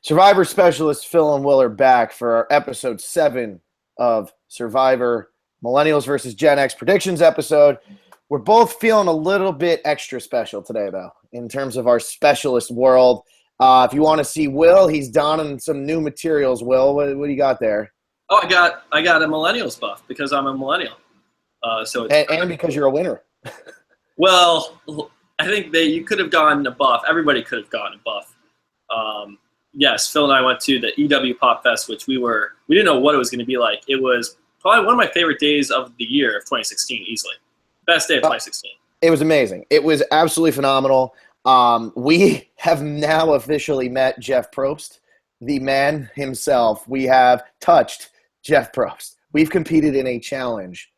Survivor specialist Phil and Will are back for our episode 7 of Survivor Millennials versus Gen X predictions episode. We're both feeling a little bit extra special today, though, in terms of our specialist world. If you want to see Will, he's donning some new materials. Will, what do you got there? Oh, I got a Millennials buff because I'm a millennial. And because you're a winner. Well, I think you could have gotten a buff. Everybody could have gotten a buff. Yes, Phil and I went to the EW Pop Fest, which we didn't know what it was going to be like. It was probably one of my favorite days of the year of 2016, easily. Best day of 2016. It was amazing. It was absolutely phenomenal. We have now officially met Jeff Probst, the man himself. We have touched Jeff Probst. We've competed in a challenge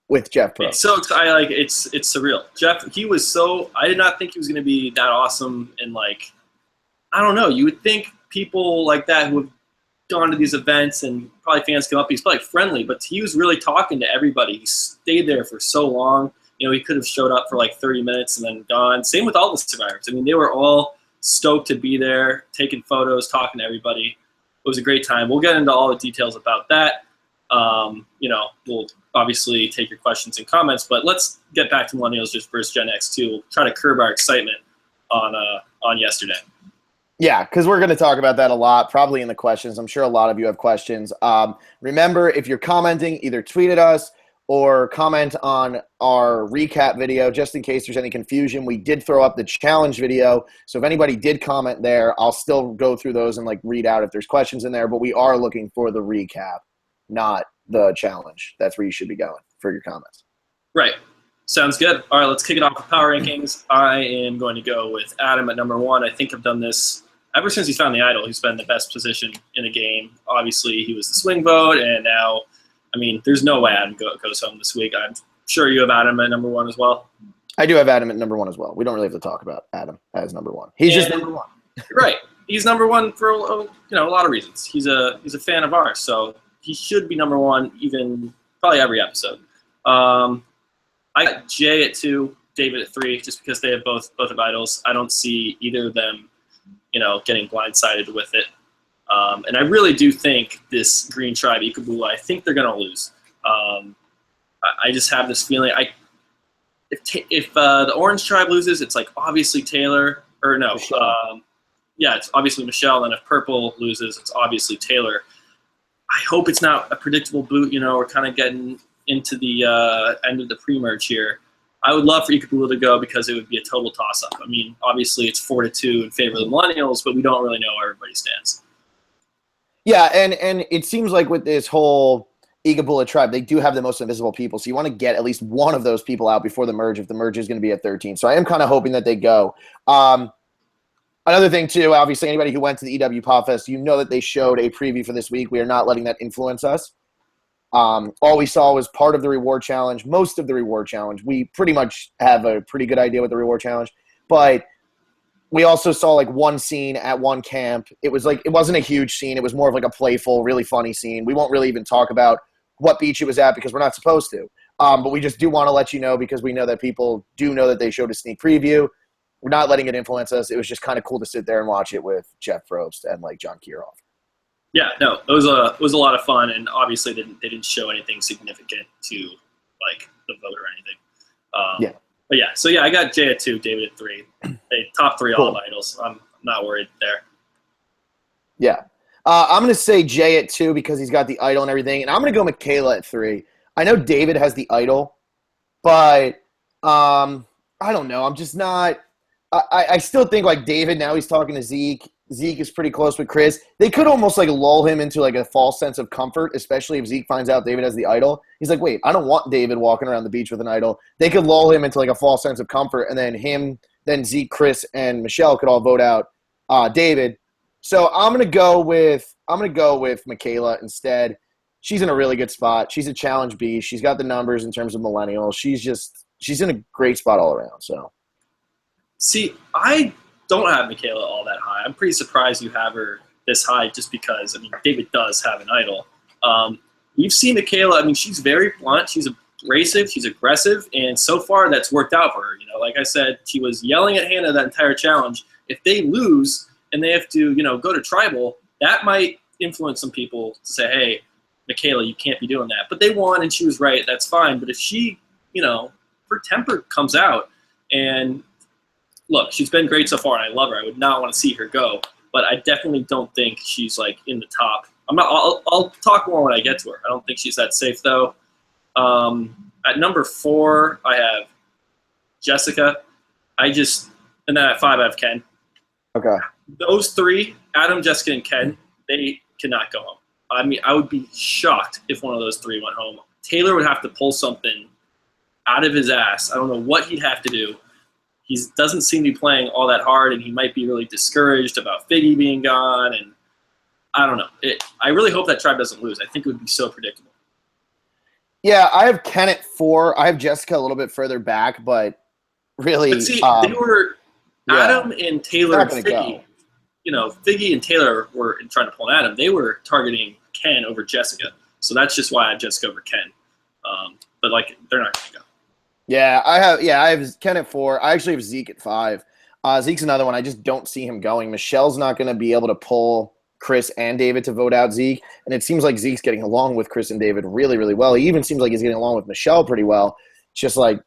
with Jeff Probst. It's so exciting. It's surreal. Jeff, I did not think he was going to be that awesome. And I don't know, you would think people like that who have gone to these events and probably fans come up, he's probably friendly, but he was really talking to everybody. He stayed there for so long. He could have showed up for 30 minutes and then gone. Same with all the survivors. I mean, they were all stoked to be there, taking photos, talking to everybody. It was a great time. We'll get into all the details about that. We'll obviously take your questions and comments, but let's get back to Millennials versus Gen X too. We'll try to curb our excitement on yesterday. Yeah, because we're going to talk about that a lot, probably in the questions. I'm sure a lot of you have questions. Remember, if you're commenting, either tweet at us or comment on our recap video, just in case there's any confusion. We did throw up the challenge video, so if anybody did comment there, I'll still go through those and read out if there's questions in there, but we are looking for the recap, not the challenge. That's where you should be going for your comments. Right. Sounds good. All right, let's kick it off with power rankings. I am going to go with Adam at number 1. I think I've done this ever since he's found the idol. He's been the best position in a game. Obviously, he was the swing vote, and now, there's no way Adam goes home this week. I'm sure you have Adam at number 1 as well. I do have Adam at number 1 as well. We don't really have to talk about Adam as number 1. He's just number 1. Right. He's number 1 for a lot of reasons. He's a fan of ours, so he should be number 1 even probably every episode. I got Jay at 2, David at 3, just because they have both have idols. I don't see either of them getting blindsided with it. And I really do think this Green Tribe, Ikabula, I think they're going to lose. I just have this feeling. If the Orange Tribe loses, it's obviously Taylor. Or no. It's obviously Michelle. And if Purple loses, it's obviously Taylor. I hope it's not a predictable boot. We're kind of getting into the end of the pre-merge here. I would love for Ikabula to go because it would be a total toss-up. Obviously it's 4-2 in favor of the Millennials, but we don't really know where everybody stands. Yeah, and it seems like with this whole Ikabula tribe, they do have the most invisible people, so you want to get at least one of those people out before the merge if the merge is going to be at 13. So I am kind of hoping that they go. Another thing, too, obviously anybody who went to the EW Pop Fest, that they showed a preview for this week. We are not letting that influence us. All we saw was part of the reward challenge, most of the reward challenge. We pretty much have a pretty good idea what the reward challenge, but we also saw one scene at one camp. It wasn't a huge scene. It was more of a playful, really funny scene. We won't really even talk about what beach it was at because we're not supposed to. But we just do want to let you know because we know that people do know that they showed a sneak preview. We're not letting it influence us. It was just kind of cool to sit there and watch it with Jeff Probst and John Kiroff. Yeah, no, it was a lot of fun, and obviously they didn't show anything significant to the vote or anything. But yeah, I got Jay at 2, David at 3. They top 3 cool. all of idols. I'm not worried there. Yeah, I'm gonna say Jay at 2 because he's got the idol and everything, and I'm gonna go Michaela at 3. I know David has the idol, but I don't know. I'm just not. I still think David, now he's talking to Zeke. Zeke is pretty close with Chris. They could almost lull him into a false sense of comfort, especially if Zeke finds out David has the idol. He's wait, I don't want David walking around the beach with an idol. They could lull him into a false sense of comfort, and then Zeke, Chris, and Michelle could all vote out David. So I'm gonna go with Michaela instead. She's in a really good spot. She's a challenge beast. She's got the numbers in terms of millennials. She's in a great spot all around. So. See, I don't have Michaela all that high. I'm pretty surprised you have her this high just because, David does have an idol. You've seen Michaela, she's very blunt. She's abrasive. She's aggressive. And so far, that's worked out for her. Like I said, she was yelling at Hannah that entire challenge. If they lose, and they have to, go to tribal, that might influence some people to say, hey, Michaela, you can't be doing that. But they won, and she was right. That's fine. But if she, her temper comes out, and look, she's been great so far, and I love her. I would not want to see her go. But I definitely don't think she's like in the top. I'll talk more when I get to her. I don't think she's that safe though. At number 4, I have Jessica. And then at 5, I have Ken. Okay. Those 3, Adam, Jessica, and Ken, they cannot go home. I mean, I would be shocked if one of those 3 went home. Taylor would have to pull something out of his ass. I don't know what he'd have to do. He doesn't seem to be playing all that hard, and he might be really discouraged about Figgy being gone. And I don't know. I really hope that tribe doesn't lose. I think it would be so predictable. Yeah, I have Ken at 4. I have Jessica a little bit further back, but really, but see, they were Adam and Taylor and Figgy. Figgy and Taylor were trying to pull an Adam. They were targeting Ken over Jessica, so that's just why I have Jessica over Ken. But they're not going to go. Yeah, I have Ken at 4. I actually have Zeke at 5. Zeke's another one. I just don't see him going. Michelle's not going to be able to pull Chris and David to vote out Zeke, and it seems like Zeke's getting along with Chris and David really, really well. He even seems like he's getting along with Michelle pretty well. It's just so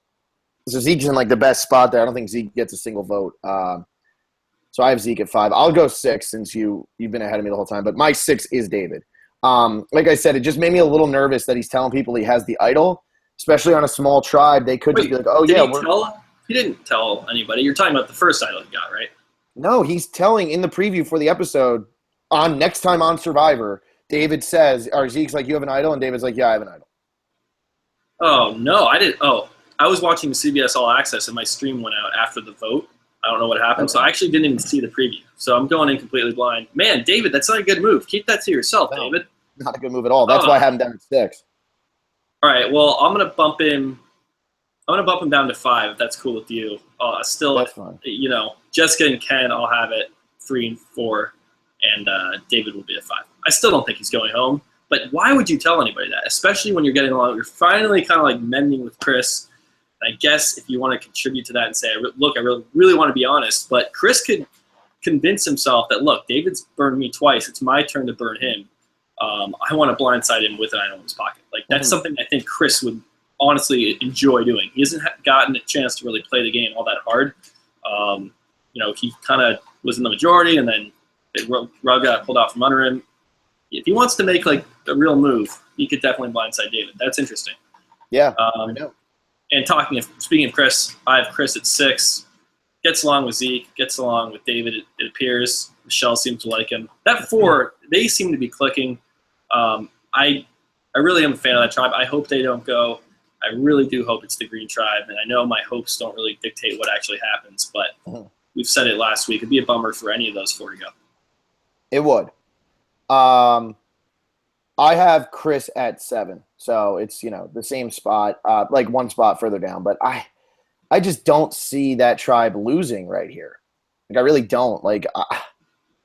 Zeke's in the best spot there. I don't think Zeke gets a single vote. So I have Zeke at 5. I'll go 6 since you've been ahead of me the whole time, but my 6 is David. Like I said, it just made me a little nervous that he's telling people he has the idol, especially on a small tribe. They could just be like, oh, yeah. He didn't tell anybody. You're talking about the first idol he got, right? No, he's telling in the preview for the episode on next time on Survivor, David says, or Zeke's like, you have an idol? And David's like, yeah, I have an idol. Oh, no, I didn't. Oh, I was watching CBS All Access and my stream went out after the vote. I don't know what happened, so I actually didn't even see the preview. So I'm going in completely blind. Man, David, that's not a good move. Keep that to yourself, David. Not a good move at all. That's why I have him down at 6. All right, well, I'm gonna bump him down to 5 if that's cool with you. Still, that's fine. Jessica and Ken, I'll have it 3 and 4, and David will be at 5. I still don't think he's going home, but why would you tell anybody that? Especially when you're getting along, you're finally kind of mending with Chris. And I guess if you want to contribute to that and say, look, I really, really want to be honest, but Chris could convince himself that, look, David's burned me twice. It's my turn to burn him. I want to blindside him with an idol in his pocket. That's something I think Chris would honestly enjoy doing. He hasn't gotten a chance to really play the game all that hard. He kind of was in the majority, and then the rug got pulled out from under him. If he wants to make a real move, he could definitely blindside David. That's interesting. Yeah, I know. And speaking of Chris, I have Chris at 6. Gets along with Zeke, gets along with David, it appears. Michelle seems to like him. That 4, they seem to be clicking. I really am a fan of that tribe. I hope they don't go. I really do hope it's the Green Tribe, and I know my hopes don't really dictate what actually happens, but we've said it last week. It'd be a bummer for any of those 4 to go. It would. I have Chris at 7, so it's the same spot, one spot further down. But I just don't see that tribe losing right here. I really don't.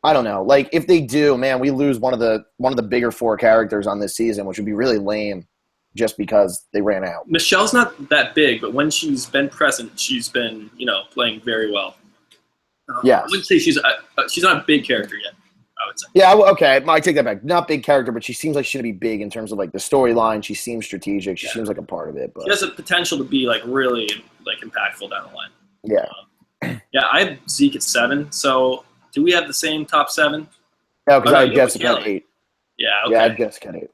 I don't know. If they do, man, we lose one of the bigger 4 characters on this season, which would be really lame, just because they ran out. Michelle's not that big, but when she's been present, she's been playing very well. Yeah, I wouldn't say she's not a big character yet. I would say. Yeah, okay, I take that back. Not big character, but she seems like she's gonna be big in terms of the storyline. She seems strategic. She seems like a part of it. But she has the potential to be really impactful down the line. Yeah. Yeah, I have Zeke at 7. So do we have the same top 7? No, because I have Jessica at 8. Yeah. Okay. Yeah, I have Jessica at 8.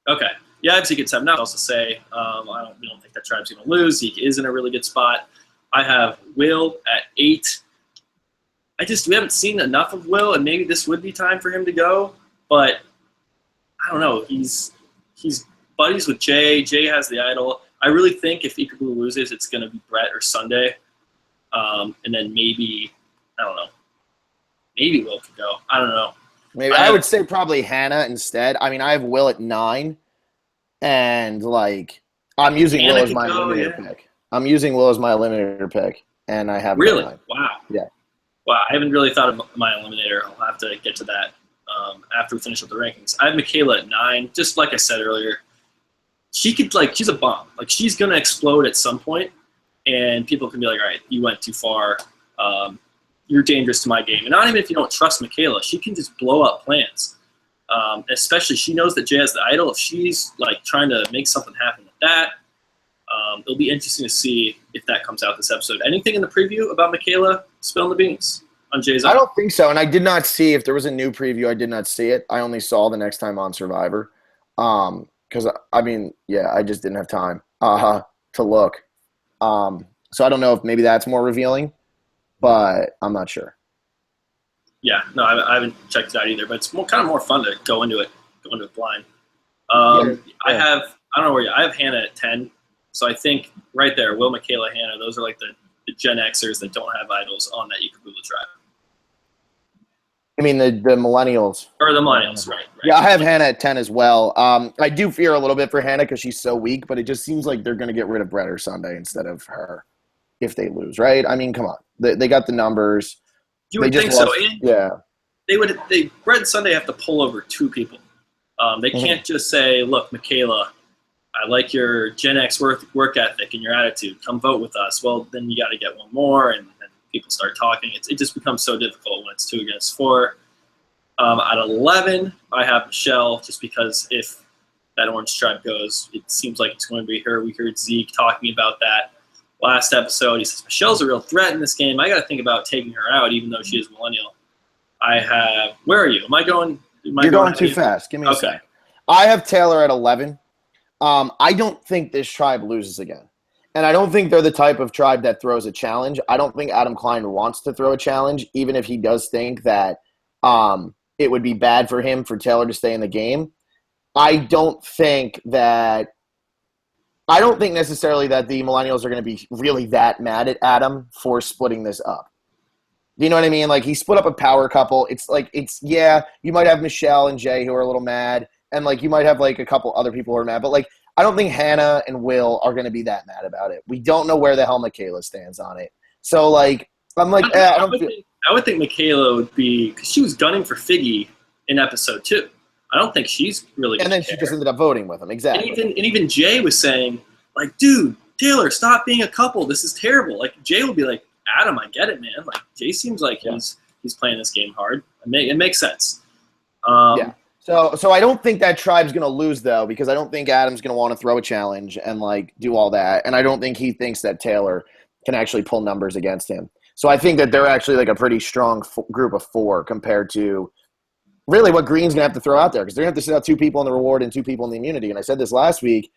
Okay. Yeah, I have Zeke at 7. Not else to say. We don't think that tribe's gonna lose. Zeke is in a really good spot. I have Will at 8. We haven't seen enough of Will, and maybe this would be time for him to go, but I don't know. He's buddies with Jay. Jay has the idol. I really think if Ikabu loses, it's going to be Brett or Sunday, and then maybe, I don't know, maybe Will could go. I don't know. Maybe I would say probably Hannah instead. I mean, I have Will at 9, and I'm using Will as my eliminator pick. I'm using Will as my eliminator pick, and I have really 9. Wow. Yeah. Wow, I haven't really thought of my eliminator. I'll have to get to that after we finish up the rankings. I have Michaela at 9. Just like I said earlier, she could she's a bomb. She's gonna explode at some point, and people can be like, all right, you went too far. you're dangerous to my game. And not even if you don't trust Michaela, she can just blow up plans. Especially, she knows that Jay has the idol. If she's like trying to make something happen with that, it'll be interesting to see if that comes out this episode. Anything in the preview about Michaela spilling the beans on Jay's idol? I don't think so, and I did not see if there was a new preview. I did not see it. I only saw the next time on Survivor, because I mean, yeah, I just didn't have time to look. So I don't know if maybe that's more revealing, but I'm not sure. Yeah, no, I haven't checked it out either, but it's kind of more fun to go into it blind. Yeah. I don't know where I have Hannah at 10, so I think right there, Will, Michaela, Hannah, those are like the Gen Xers that don't have idols on that Ikabula tribe. I mean the millennials. Or the millennials, right. Yeah, I have Hannah at 10 as well. I do fear a little bit for Hannah because she's so weak, but it just seems like they're going to get rid of Brett or Sunday instead of her if they lose, right? I mean, come on. They got the numbers. You would think so. And yeah. Brett and Sunday have to pull over two people. They can't just say, look, Michaela, I like your Gen X work ethic and your attitude. Come vote with us. Well, then you got to get one more, and people start talking. It just becomes so difficult when it's 2 against 4. At 11, I have Michelle, just because if that Orange Tribe goes, it seems like it's going to be her. We heard Zeke talking about that last episode. He says, Michelle's a real threat in this game. I got to think about taking her out, even though she is millennial. I have – where are you? You're going too fast. Give me a sec. I have Taylor at 11. I don't think this tribe loses again. And I don't think they're the type of tribe that throws a challenge. I don't think Adam Klein wants to throw a challenge, even if he does think that it would be bad for him for Taylor to stay in the game. I don't think necessarily that the millennials are going to be really that mad at Adam for splitting this up. Do you know what I mean? Like, he split up a power couple. You might have Michelle and Jay who are a little mad, and like you might have like a couple other people who are mad, but like I don't think Hannah and Will are going to be that mad about it. We don't know where the hell Michaela stands on it. So like I'm like I would think Michaela would be, because she was gunning for Figgy in episode 2. I don't think she's really. And then she just ended up voting with him. Exactly. And even Jay was saying, like, dude, Taylor, stop being a couple. This is terrible. Like, Jay will be like, Adam, I get it, man. Like, Jay seems like he's playing this game hard. It makes sense. Yeah. So I don't think that tribe's going to lose, though, because I don't think Adam's going to want to throw a challenge and like do all that. And I don't think he thinks that Taylor can actually pull numbers against him. So I think that they're actually like a pretty strong group of 4 compared to really what Green's going to have to throw out there, because they're going to have to sit out 2 people in the reward and 2 people in the immunity. And I said this last week.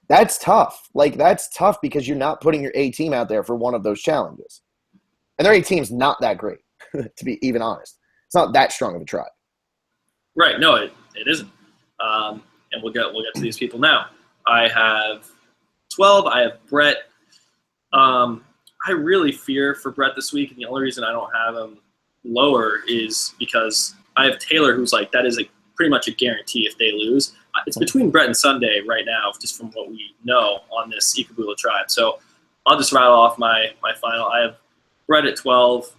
That's tough. Like, that's tough because you're not putting your A team out there for one of those challenges. And their A team's not that great, to be even honest. It's not that strong of a tribe. Right. No, it isn't. And we'll get to these people now. I have 12. I have Brett. I really fear for Brett this week, and the only reason I don't have him lower is because I have Taylor, who's like, that is pretty much a guarantee if they lose. It's between Brett and Sunday right now, just from what we know on this Ikabula tribe. So I'll just rattle off my final. I have Brett at 12,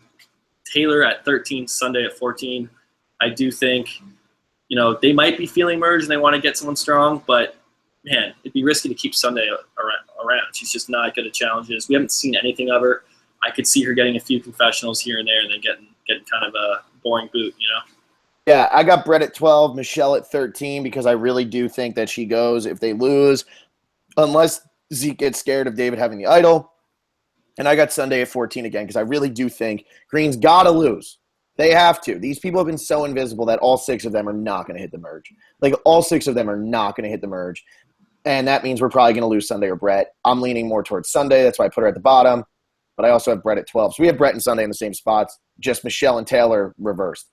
Taylor at 13, Sunday at 14. I do think, they might be feeling merged and they want to get someone strong, but man, it'd be risky to keep Sunday around. She's just not good at challenges. We haven't seen anything of her. I could see her getting a few confessionals here and there and then getting kind of a boring boot, Yeah, I got Brett at 12, Michelle at 13, because I really do think that she goes if they lose, unless Zeke gets scared of David having the idol. And I got Sunday at 14 again, because I really do think Green's got to lose. They have to. These people have been so invisible that all 6 of them are not going to hit the merge. Like, all 6 of them are not going to hit the merge. And that means we're probably going to lose Sunday or Brett. I'm leaning more towards Sunday. That's why I put her at the bottom. But I also have Brett at 12. So we have Brett and Sunday in the same spots, just Michelle and Taylor reversed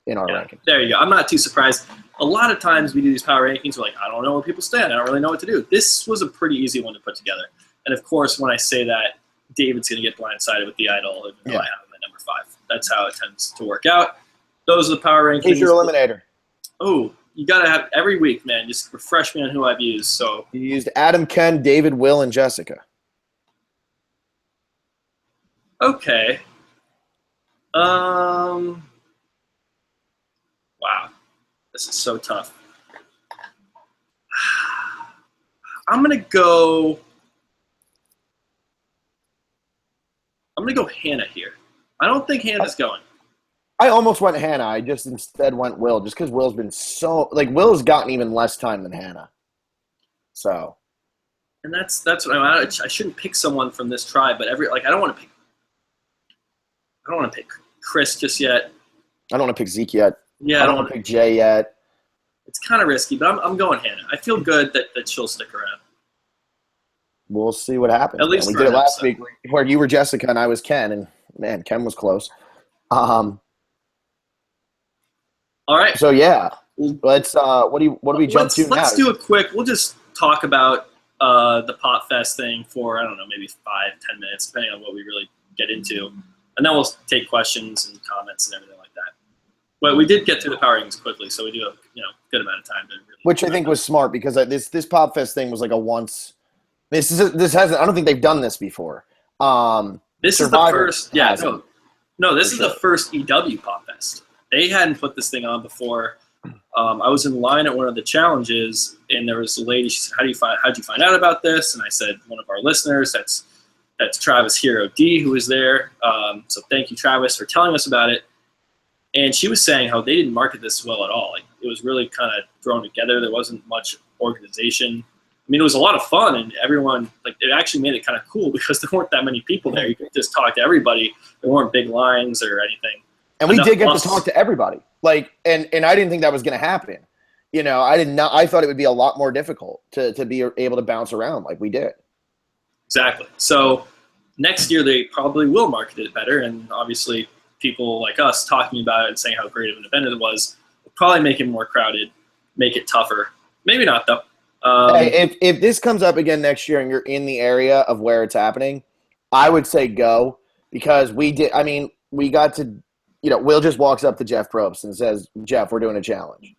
in our ranking. There you go. I'm not too surprised. A lot of times we do these power rankings, we're like, I don't know where people stand. I don't really know what to do. This was a pretty easy one to put together. And, of course, when I say that, David's going to get blindsided with the idol, even though I have him at number 5. That's how it tends to work out. Those are the power rankings. Who's your eliminator? Oh, you got to have every week, man. Just refresh me on who I've used. So you used Adam, Ken, David, Will, and Jessica. Okay. Wow. This is so tough. I'm going to go Hannah here. I don't think Hannah's going. I almost went Hannah. I just instead went Will, just because Will's been so like Will's gotten even less time than Hannah. So, and that's what I shouldn't pick someone from this tribe, but I don't want to pick Chris just yet. I don't want to pick Zeke yet. Yeah, I don't want to pick Jay yet. It's kind of risky, but I'm going Hannah. I feel good that she'll stick around. We'll see what happens. At least we did it last week where you were Jessica and I was Ken, and man, Ken was close. All right. So yeah, let's. What do we jump to now? Let's do a quick. We'll just talk about the Pot Fest thing for I don't know, maybe 5-10 minutes, depending on what we really get into, and then we'll take questions and comments and everything like that. But we did get through the power rankings quickly, so we do have good amount of time to really. Which I think was smart because this Pop Fest thing was like a once. This hasn't. I don't think they've done this before. This Survivor is the first. Yeah, hasn't, no. This is the first EW Pop Fest. They hadn't put this thing on before. I was in line at one of the challenges, and there was a lady. She said, "How'd you find out about this?" And I said, "One of our listeners. That's Travis Hero D, who was there. So thank you, Travis, for telling us about it." And she was saying how they didn't market this well at all. Like it was really kind of thrown together. There wasn't much organization. I mean, it was a lot of fun, and everyone it actually made it kind of cool because there weren't that many people there. You could just talk to everybody. There weren't big lines or anything. And we did get to talk to everybody. And I didn't think that was going to happen. I thought it would be a lot more difficult to be able to bounce around like we did. Exactly. So next year they probably will market it better, and obviously people like us talking about it and saying how great of an event it was will probably make it more crowded, make it tougher. Maybe not though. Hey, if this comes up again next year and you're in the area of where it's happening, I would say go because we did. I mean, we got to. Will just walks up to Jeff Probst and says, "Jeff, we're doing a challenge."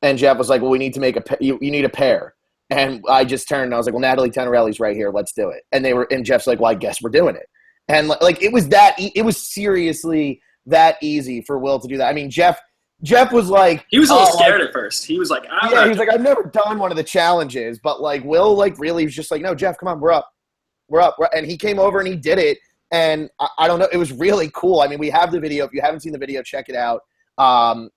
And Jeff was like, "Well, we need to make you need a pair." And I just turned and I was like, "Well, Natalie Tenorelli's right here. Let's do it." And Jeff's like, "Well, I guess we're doing it." And it was it was seriously that easy for Will to do that. I mean, Jeff was like, he was a little scared at first. He was like, he was like, "I've never done one of the challenges," but Will really was just like, "No, Jeff, come on, we're up." And he came over and he did it. And I don't know, it was really cool. I mean, we have the video. If you haven't seen the video, check it out.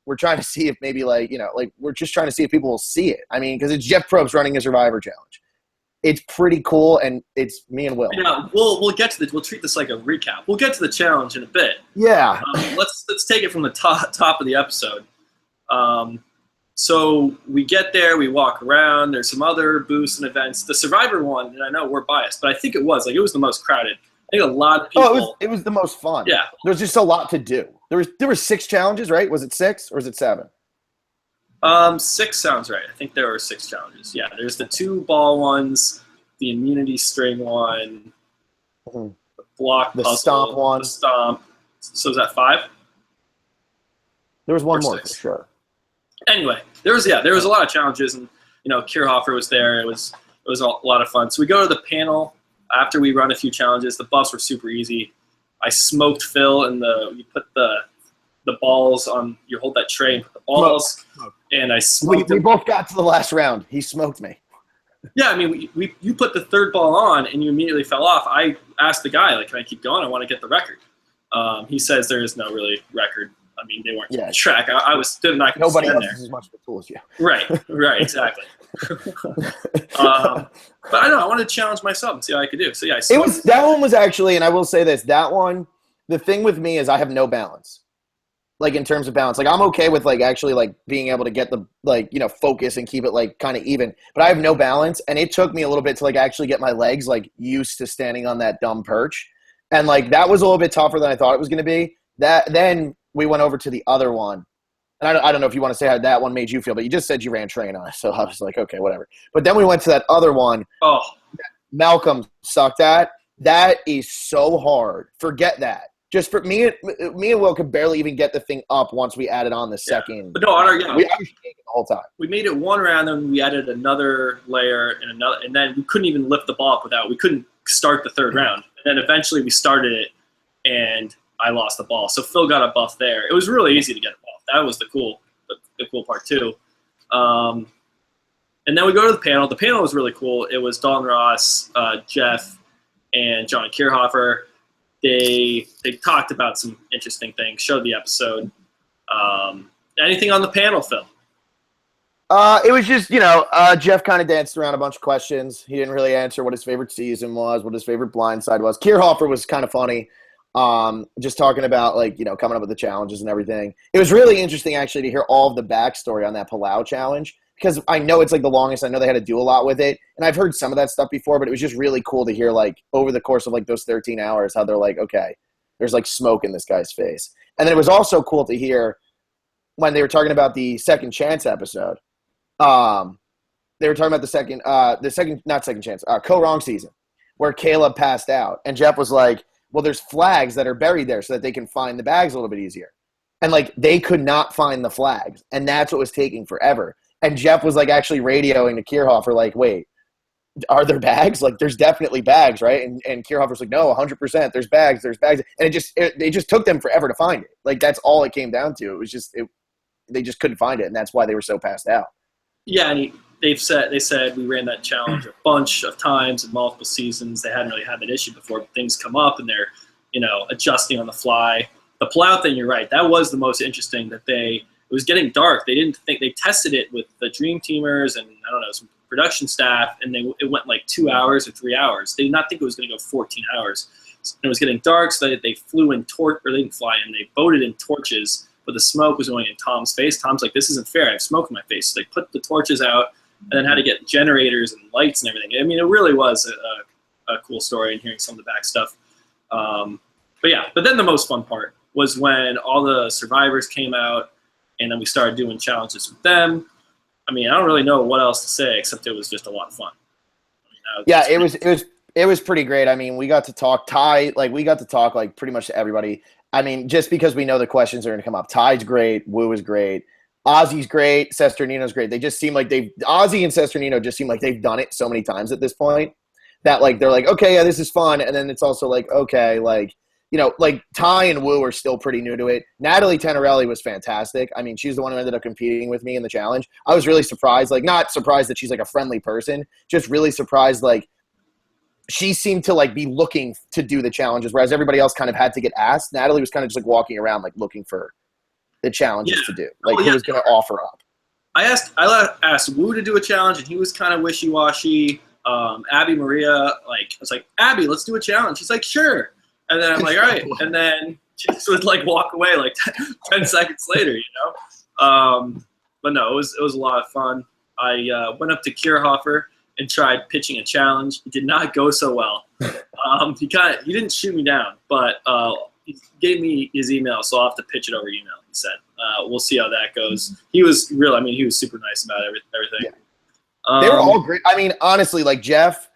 We're trying to see if maybe we're just trying to see if people will see it. I mean, because it's Jeff Probst running a Survivor challenge. It's pretty cool, and it's me and Will. Yeah, we'll get to we'll treat this like a recap. We'll get to the challenge in a bit. Yeah. Let's take it from the top of the episode. So we get there, we walk around. There's some other booths and events. The Survivor one, and I know we're biased, but I think it was the most crowded. I think a lot of people. Oh, it was the most fun. Yeah, there's just a lot to do. There were 6 challenges, right? Was it 6 or is it 7? 6 sounds right. I think there were 6 challenges. Yeah, there's the 2 ball ones, the immunity string one, the block puzzle, stomp one, the stomp. So is that 5? There was one more 6? for sure. Anyway, there was a lot of challenges, and Kierhofer was there. It was a lot of fun. So we go to the panel. After we run a few challenges, the buffs were super easy. I smoked Phil, and you put the balls on. You hold that tray and put the balls, and I smoked. We both got to the last round. He smoked me. Yeah, I mean, you put the 3rd ball on, and you immediately fell off. I asked the guy, "Can I keep going? I want to get the record." He says there is no really record. I mean, they weren't keeping track. I was stood and I could nobody stand else there. as much of a tool as you. Right, exactly. But I know I wanted to challenge myself and see how I could do. So yeah, that one was actually, and I will say this, that one. The thing with me is I have no balance, in terms of balance. I'm okay with actually being able to get the focus and keep it kind of even, but I have no balance, and it took me a little bit to actually get my legs used to standing on that dumb perch, and that was a little bit tougher than I thought it was going to be. Then we went over to the other one. And I don't know if you want to say how that one made you feel, but you just said you ran train on it. So I was like, okay, whatever. But then we went to that other one. Oh, Malcolm sucked at. That is so hard. Forget that. Just for me and Will could barely even get the thing up once we added on the second. But no, I was shaking the whole time. We made it one round, then we added another layer and then we couldn't even lift the ball up we couldn't start the 3rd round. And then eventually we started it, and I lost the ball. So Phil got a buff there. It was really easy to get a buff. That was the cool part too. And then we go to the panel. The panel was really cool. It was Dalton Ross, Jeff, and John Kierhofer. They talked about some interesting things, showed the episode. Anything on the panel, Phil? It was just, Jeff kind of danced around a bunch of questions. He didn't really answer what his favorite season was, what his favorite blindside was. Kierhofer was kind of funny, just talking about, coming up with the challenges and everything. It was really interesting, actually, to hear all of the backstory on that Palau challenge, because I know it's, the longest. I know they had to do a lot with it, and I've heard some of that stuff before, but it was just really cool to hear, over the course of, those 13 hours, how they're okay, there's, smoke in this guy's face. And then it was also cool to hear when they were talking about the Second Chance episode. They were talking about Co-Wrong season, where Caleb passed out, and Jeff was like, well, there's flags that are buried there so that they can find the bags a little bit easier. And they could not find the flags, and that's what was taking forever. And Jeff was actually radioing to Kierhofer, wait, are there bags? There's definitely bags, right? And Kierhofer's like, no, 100%, there's bags. And it just took them forever to find it. That's all it came down to. It was just, they just couldn't find it, and that's why they were so passed out. Yeah, and they said we ran that challenge a bunch of times in multiple seasons. They hadn't really had that issue before, but things come up and they're, adjusting on the fly. The Palau thing, you're right. That was the most interesting. It was getting dark. They didn't think they tested it with the Dream Teamers and some production staff, and it went 2 hours or 3 hours. They did not think it was going to go 14 hours. It was getting dark, so they flew in they didn't fly in. They boated in torches. But the smoke was going in Tom's face. Tom's like, this isn't fair. I have smoke in my face. So they put the torches out and then had to get generators and lights and everything. I mean, it really was a cool story and hearing some of the back stuff. But then the most fun part was when all the survivors came out and then we started doing challenges with them. I mean, I don't really know what else to say except it was just a lot of fun. It was pretty great. I mean, we got to talk pretty much to everybody. I mean, just because we know the questions are going to come up. Ty's great. Woo is great. Ozzy's great. Sesternino's great. They just seem like Ozzy and Sesternino just seem like they've done it so many times at this point that they're okay, yeah, this is fun. And then it's also okay, Ty and Woo are still pretty new to it. Natalie Tenorelli was fantastic. I mean, she's the one who ended up competing with me in the challenge. I was really surprised, not surprised that she's a friendly person, just really surprised, she seemed to be looking to do the challenges, whereas everybody else kind of had to get asked. Natalie was kind of just walking around looking for the challenges to do, who was going to offer up. I asked Wu to do a challenge, and he was kind of wishy-washy. Abby Maria, I was like, Abby, let's do a challenge. She's like, sure. And then I'm like, all right. And then she just would walk away 10 seconds later, But no, it was a lot of fun. I went up to Kierhofer and tried pitching a challenge. It did not go so well. He didn't shoot me down, but he gave me his email, so I'll have to pitch it over email, he said. We'll see how that goes. He was he was super nice about everything. Yeah. They were all great. I mean, honestly, Jeff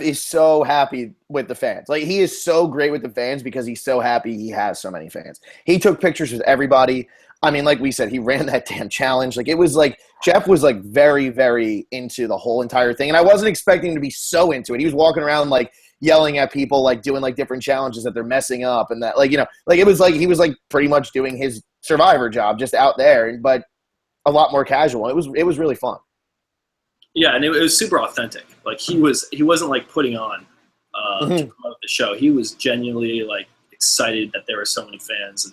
is so happy with the fans. He is so great with the fans because he's so happy he has so many fans. He took pictures with everybody. I mean, like we said, he ran that damn challenge. It was Jeff was very, very into the whole entire thing. And I wasn't expecting him to be so into it. He was walking around yelling at people, doing different challenges that they're messing up. And that, it was he was pretty much doing his Survivor job just out there, but a lot more casual. It was really fun. Yeah, and it was super authentic. He wasn't putting on to promote the show. He was genuinely excited that there were so many fans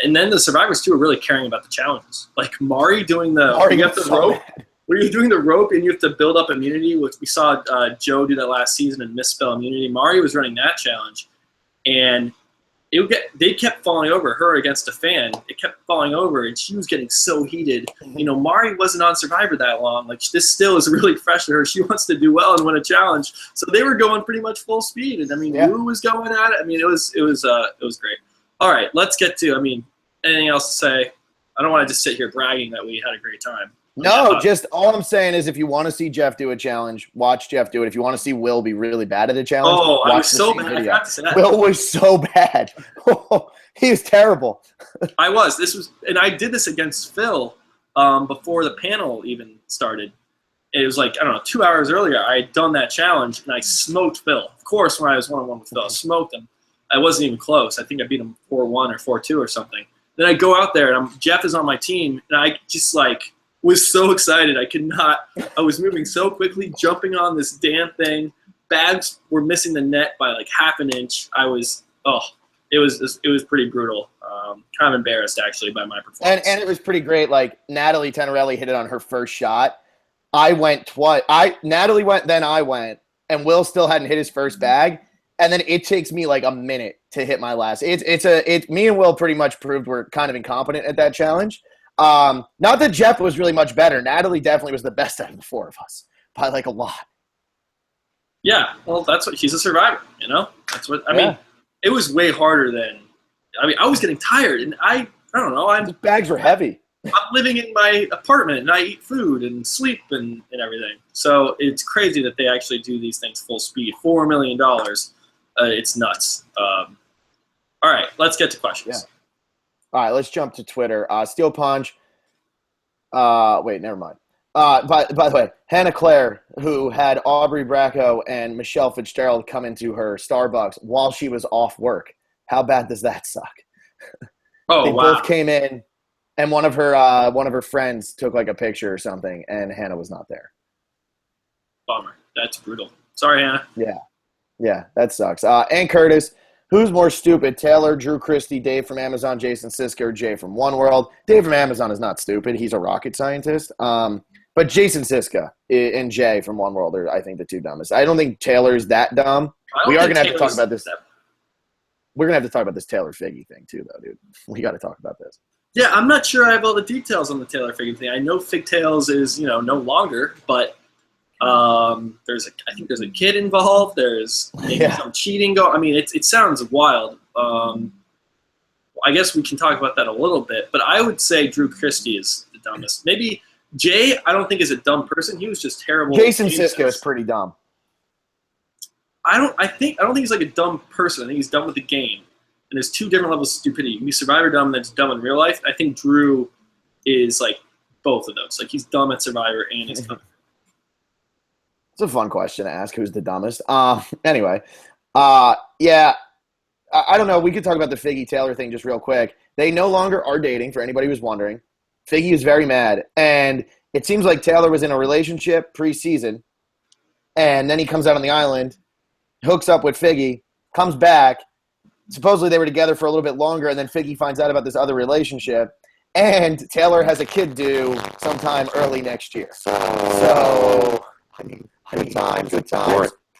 and then the survivors too are really caring about the challenges. Mari doing rope. Where you're doing the rope and you have to build up immunity, which we saw Joe do that last season and misspell immunity. Mari was running that challenge, and they kept falling over her against a fan. It kept falling over, and she was getting so heated. Mari wasn't on Survivor that long. This still is really fresh to her. She wants to do well and win a challenge. So they were going pretty much full speed, and Wu was going at it. It was great. All right, let's get to, anything else to say? I don't want to just sit here bragging that we had a great time. No, just all I'm saying is if you want to see Jeff do a challenge, watch Jeff do it. If you want to see Will be really bad at a challenge, watch I was so bad. Video. I forgot to say that. Will was so bad. He was terrible. And I did this against Phil before the panel even started. It was 2 hours earlier, I had done that challenge, and I smoked Phil. Of course, when I was one-on-one with Phil, I smoked him. I wasn't even close. I think I beat him 4-1 or 4-2 or something. Then I go out there, and Jeff is on my team, and I just was so excited. I was moving so quickly, jumping on this damn thing. bags were missing the net by like half an inch. It was pretty brutal. Kind of embarrassed actually by my performance. And it was pretty great. Like Natalie Tenorelli hit it on her first shot. I went twice. Natalie went, then I went, and Will still hadn't hit his first bag. And then it takes me like a minute to hit my last. Me and Will pretty much proved we're kind of incompetent at that challenge. Not that Jeff was really much better. Natalie definitely was the best out of the four of us by like a lot. Yeah, well, that's what he's a survivor. You know, that's what I mean. It was way harder than. I mean, I was getting tired, and I don't know. The bags were heavy. I'm living in my apartment, and I eat food and sleep and everything. So it's crazy that they actually do these things full speed. $4 million. It's nuts. All right, let's get to questions. Yeah. All right, let's jump to Twitter. Steel Punch. Wait, never mind. By the way, Hannah Claire, who had Aubrey Bracco and Michelle Fitzgerald come into her Starbucks while she was off work. How bad does that suck? Oh, they wow. both came in, and one of her friends took like a picture or something, and Hannah was not there. Bummer. That's brutal. Sorry, Hannah. Yeah, that sucks. And Curtis, who's more stupid, Taylor, Drew Christie, Dave from Amazon, Jason Siska, or Jay from One World? Dave from Amazon is not stupid. He's a rocket scientist. But Jason Siska and Jay from One World are, I think, the two dumbest. I don't think Taylor's that dumb. We are going to have to talk about this. We're going to have to talk about this Taylor Figgy thing, too, though, dude. We got to talk about this. Yeah, I'm not sure I have all the details on the Taylor Figgy thing. I know Figtails is, no longer, but I think there's a kid involved. There's maybe some cheating going. I mean, it sounds wild. I guess we can talk about that a little bit, but I would say Drew Christie is the dumbest. Maybe Jay, I don't think is a dumb person. He was just terrible. Jason Siska is pretty dumb. I don't think he's like a dumb person. I think he's dumb with the game. And there's two different levels of stupidity. You can be Survivor dumb that's dumb in real life. I think Drew is like both of those. Like he's dumb at Survivor and he's dumb. It's a fun question to ask. Who's the dumbest? Anyway, yeah. I don't know. We could talk about the Figgy Taylor thing just real quick. They no longer are dating, for anybody who's wondering. Figgy is very mad. And it seems like Taylor was in a relationship preseason. And then he comes out on the island, hooks up with Figgy, comes back. Supposedly they were together for a little bit longer, and then Figgy finds out about this other relationship. And Taylor has a kid due sometime early next year. So good times.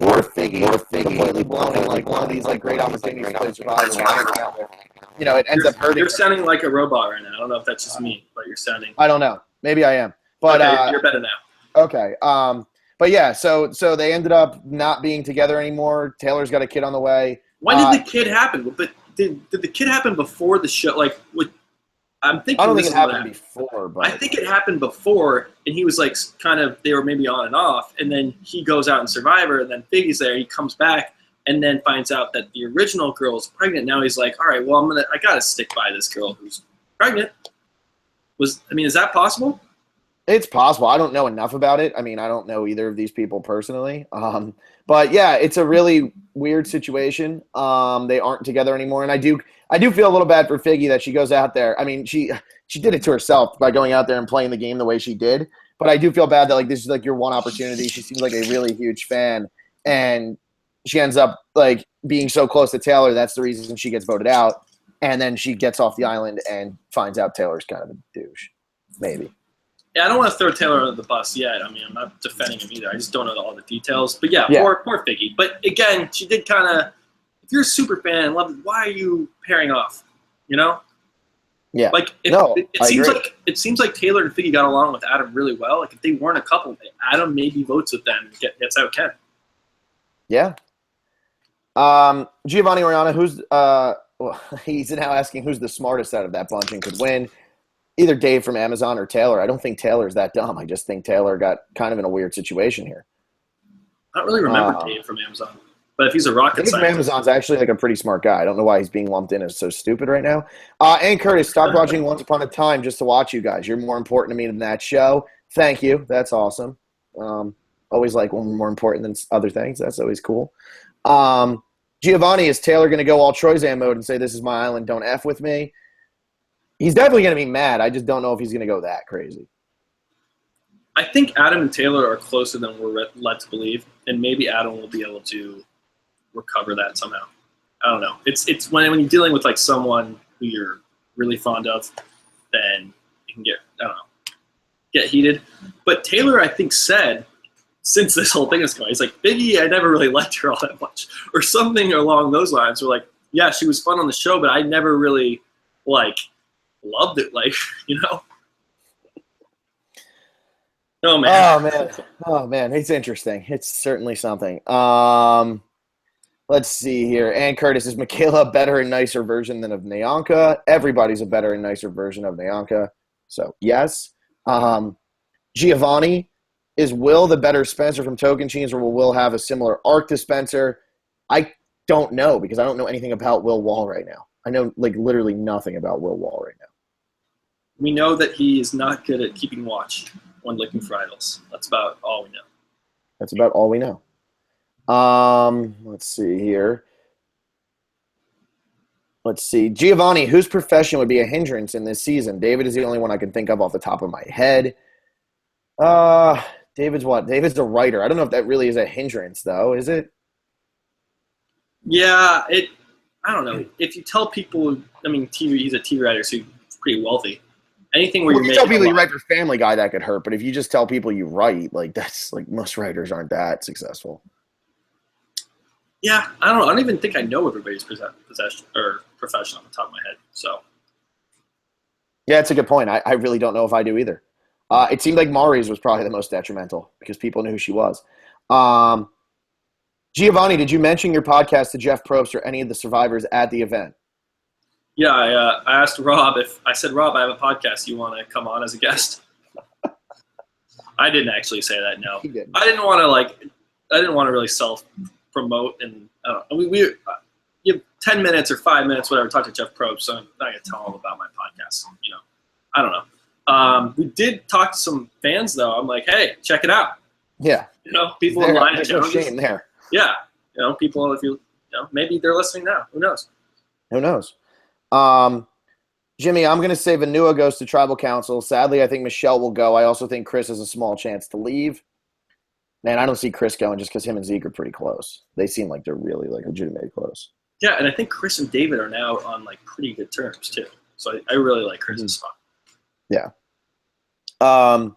Poor Figgy. Completely blown in like one of these like great opportunities to survive. It ends up hurting. You're sounding like a robot right now. I don't know if that's just me, but you're sounding. I don't know. Maybe I am. But okay, you're better now. Okay. But yeah, so they ended up not being together anymore. Taylor's got a kid on the way. When did the kid happen? But did the kid happen before the show? Like, I'm thinking. I don't think it happened before, but I think it happened before, and he was like kind of they were maybe on and off, and then he goes out in Survivor, and then Figgy's there, he comes back, and then finds out that the original girl is pregnant. Now he's like, all right, well I gotta stick by this girl who's pregnant. Is that possible? It's possible. I don't know enough about it. I mean, I don't know either of these people personally. But yeah, it's a really weird situation. They aren't together anymore, and I do feel a little bad for Figgy that she goes out there. I mean, she did it to herself by going out there and playing the game the way she did. But I do feel bad that like this is like your one opportunity. She seems like a really huge fan, and she ends up like being so close to Taylor. That's the reason she gets voted out, and then she gets off the island and finds out Taylor's kind of a douche, maybe. Yeah, I don't want to throw Taylor under the bus yet. I mean, I'm not defending him either. I just don't know all the details. But yeah. Poor Figgy. But again, she did kind of. If you're a super fan and love it, why are you pairing off? Yeah. Like it seems like Taylor and Figgy got along with Adam really well. Like if they weren't a couple, Adam maybe votes with them and gets out Ken. Yeah. Giovanni Oriana, he's now asking who's the smartest out of that bunch and could win. Either Dave from Amazon or Taylor. I don't think Taylor's that dumb. I just think Taylor got kind of in a weird situation here. I don't really remember Dave from Amazon. But if he's a rocket Dave from Amazon's actually like a pretty smart guy. I don't know why he's being lumped in as so stupid right now. And Curtis, stop watching Once Upon a Time just to watch you guys. You're more important to me than that show. Thank you. That's awesome. Always like one more important than other things. That's always cool. Giovanni, is Taylor going to go all Troyzan mode and say, this is my island, don't F with me? He's definitely going to be mad. I just don't know if he's going to go that crazy. I think Adam and Taylor are closer than we're led to believe, and maybe Adam will be able to recover that somehow. I don't know. It's when you're dealing with like someone who you're really fond of, then you can get heated. But Taylor, I think, said since this whole thing is going, he's like, Biggie, I never really liked her all that much, or something along those lines. We're like, yeah, she was fun on the show, but I never really like loved it, like, you know. Oh man. Oh man, it's interesting. It's certainly something. Let's see here. Ann Curtis, is Michaela a better and nicer version than of Nyanka? Everybody's a better and nicer version of Nyanka. So yes. Giovanni, is Will the better Spencer from Tocantins, or will Will have a similar arc to Spencer? I don't know, because I don't know anything about Will Wall right now. I know like literally nothing about Will Wall right now. We know that he is not good at keeping watch when looking for idols. That's about all we know. That's about all we know. Let's see here. Let's see. Giovanni, whose profession would be a hindrance in this season? David is the only one I can think of off the top of my head. David's what? David's a writer. I don't know if that really is a hindrance, though. Is it? Yeah, I don't know. If you tell people, I mean, he's a TV writer, so he's pretty wealthy. Anything where you tell people you write for Family Guy, that could hurt. But if you just tell people you write, like that's like most writers aren't that successful. Yeah, I don't know. I don't even think I know everybody's possession or profession off the top of my head. So. Yeah, that's a good point. I really don't know if I do either. It seemed like Mari's was probably the most detrimental because people knew who she was. Giovanni, did you mention your podcast to Jeff Probst or any of the survivors at the event? Yeah, I asked Rob I said, Rob, I have a podcast. You want to come on as a guest? I didn't actually say that. No, I didn't want to really self-promote, and we you have 10 minutes or 5 minutes, whatever, talk to Jeff Probst. So I'm not gonna tell him about my podcast. You know, I don't know. We did talk to some fans though. I'm like, hey, check it out. Yeah, you know, people in line. There's no shame there. Yeah, you know, people, if you know, maybe they're listening now. Who knows? Who knows? Jimmy, I'm going to say Vanua goes to Tribal Council. Sadly, I think Michelle will go. I also think Chris has a small chance to leave. Man, I don't see Chris going just because him and Zeke are pretty close. They seem like they're really like legitimately close. Yeah, and I think Chris and David are now on like pretty good terms too. So I really like Chris's spot. Yeah.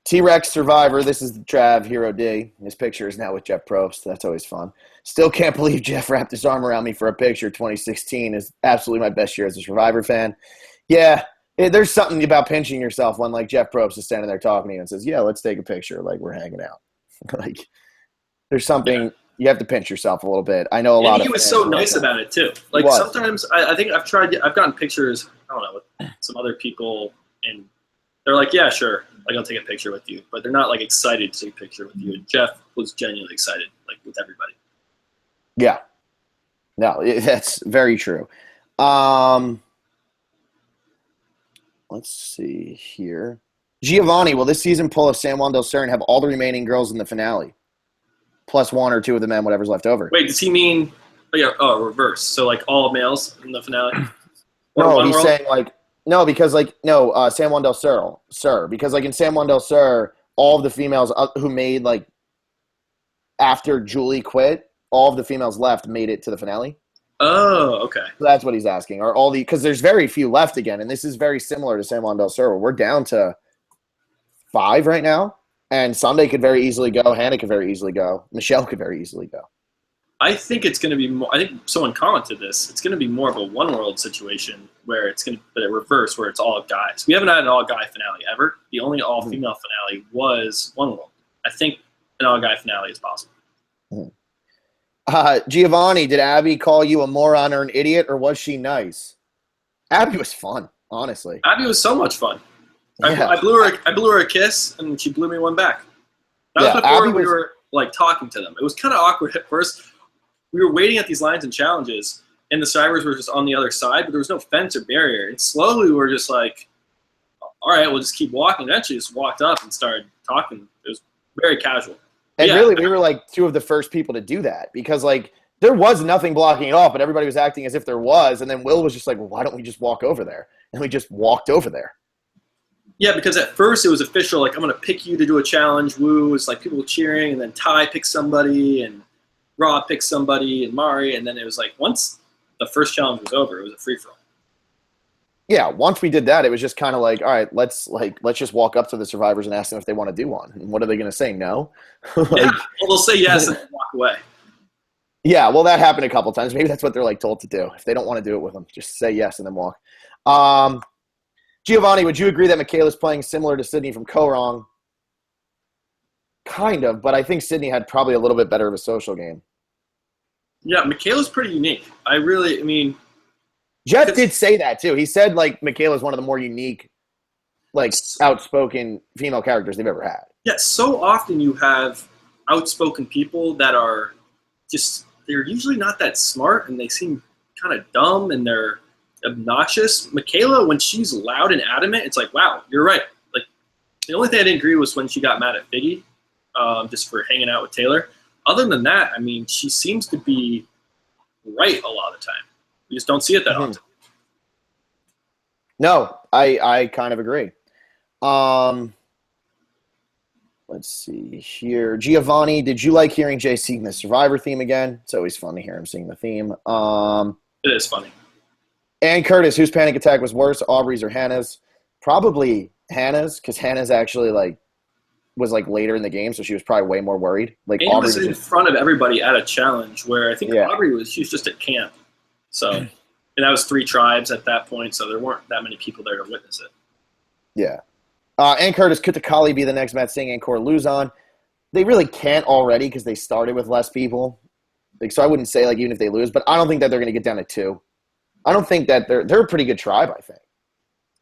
T-Rex Survivor. This is Trav Hero D. His picture is now with Jeff Probst. That's always fun. Still can't believe Jeff wrapped his arm around me for a picture. 2016 is absolutely my best year as a Survivor fan. Yeah, there's something about pinching yourself when like Jeff Probst is standing there talking to you and says, yeah, let's take a picture. Like we're hanging out. Like there's something you have to pinch yourself a little bit. I know a lot of he was so nice about it too. Like sometimes I think I've gotten pictures, I don't know, with some other people and they're like, yeah, sure. Like I'll take a picture with you, but they're not like excited to take a picture with you. And Jeff was genuinely excited, like with everybody. Yeah, no, that's very true. Let's see here. Giovanni, will this season pull a San Juan del Sur and have all the remaining girls in the finale, plus one or two of the men, whatever's left over? Wait, does he mean? Reverse. So like all males in the finale. No, he's saying like. No, because San Juan del Sur, because like in San Juan del Sur, all of the females who made like after Julie quit, all of the females left made it to the finale. Oh, okay. So that's what he's asking. Are all because there's very few left again, and this is very similar to San Juan del Sur. We're down to 5 right now, and Sunday could very easily go. Hannah could very easily go. Michelle could very easily go. I think it's going to be more. I think someone commented this. It's going to be more of a one world situation where it's going to be a reverse, where it's all guys. We haven't had an all guy finale ever. The only all female finale was One World. I think an all guy finale is possible. Giovanni, did Abby call you a moron or an idiot, or was she nice? Abby was fun, honestly. Abby was so much fun. Yeah. I blew her a kiss, and she blew me one back. That was before we were like talking to them. It was kind of awkward at first. We were waiting at these lines and challenges, and the survivors were just on the other side, but there was no fence or barrier. And slowly we were just like, all right, we'll just keep walking. Eventually just walked up and started talking. It was very casual. And really, we were like 2 of the first people to do that because like there was nothing blocking it off, but everybody was acting as if there was. And then Will was just like, well, why don't we just walk over there? And we just walked over there. Yeah, because at first it was official, like, I'm going to pick you to do a challenge, woo. It's like people cheering, and then Ty picks somebody, and Raw picks somebody, and Mari, and then it was like once the first challenge was over, it was a free-for-all. Yeah, once we did that, it was just kind of like, all right, let's just walk up to the survivors and ask them if they want to do one. And what are they going to say? No. Like, yeah, well, they'll say yes and walk away. Yeah, well, that happened a couple times. Maybe that's what they're like told to do. If they don't want to do it with them, just say yes and then walk. Giovanni, would you agree that Michaela's playing similar to Sydney from Korong? Kind of, but I think Sydney had probably a little bit better of a social game. Yeah, Michaela's pretty unique. I mean, Jeff did say that too. He said like Michaela's one of the more unique, like outspoken female characters they've ever had. Yeah, so often you have outspoken people that are they're usually not that smart, and they seem kind of dumb, and they're obnoxious. Michaela, when she's loud and adamant, it's like, wow, you're right. Like, the only thing I didn't agree was when she got mad at Figgy, just for hanging out with Taylor. Other than that, I mean, she seems to be right a lot of the time. You just don't see it that often. No, I kind of agree. Let's see here. Giovanni, did you like hearing Jay sing the Survivor theme again? It's always fun to hear him sing the theme. It is funny. And Curtis, whose panic attack was worse, Aubrey's or Hannah's? Probably Hannah's, because Hannah's actually was later in the game, so she was probably way more worried. Like Aubrey was in front of everybody at a challenge where I think Aubrey she was just at camp. So, and that was 3 tribes at that point, so there weren't that many people there to witness it. Yeah. And Curtis, could Takali be the next Matt Singh and Cor Luzon? They really can't already because they started with less people. So I wouldn't say even if they lose, but I don't think that they're going to get down to 2. I don't think that they're a pretty good tribe, I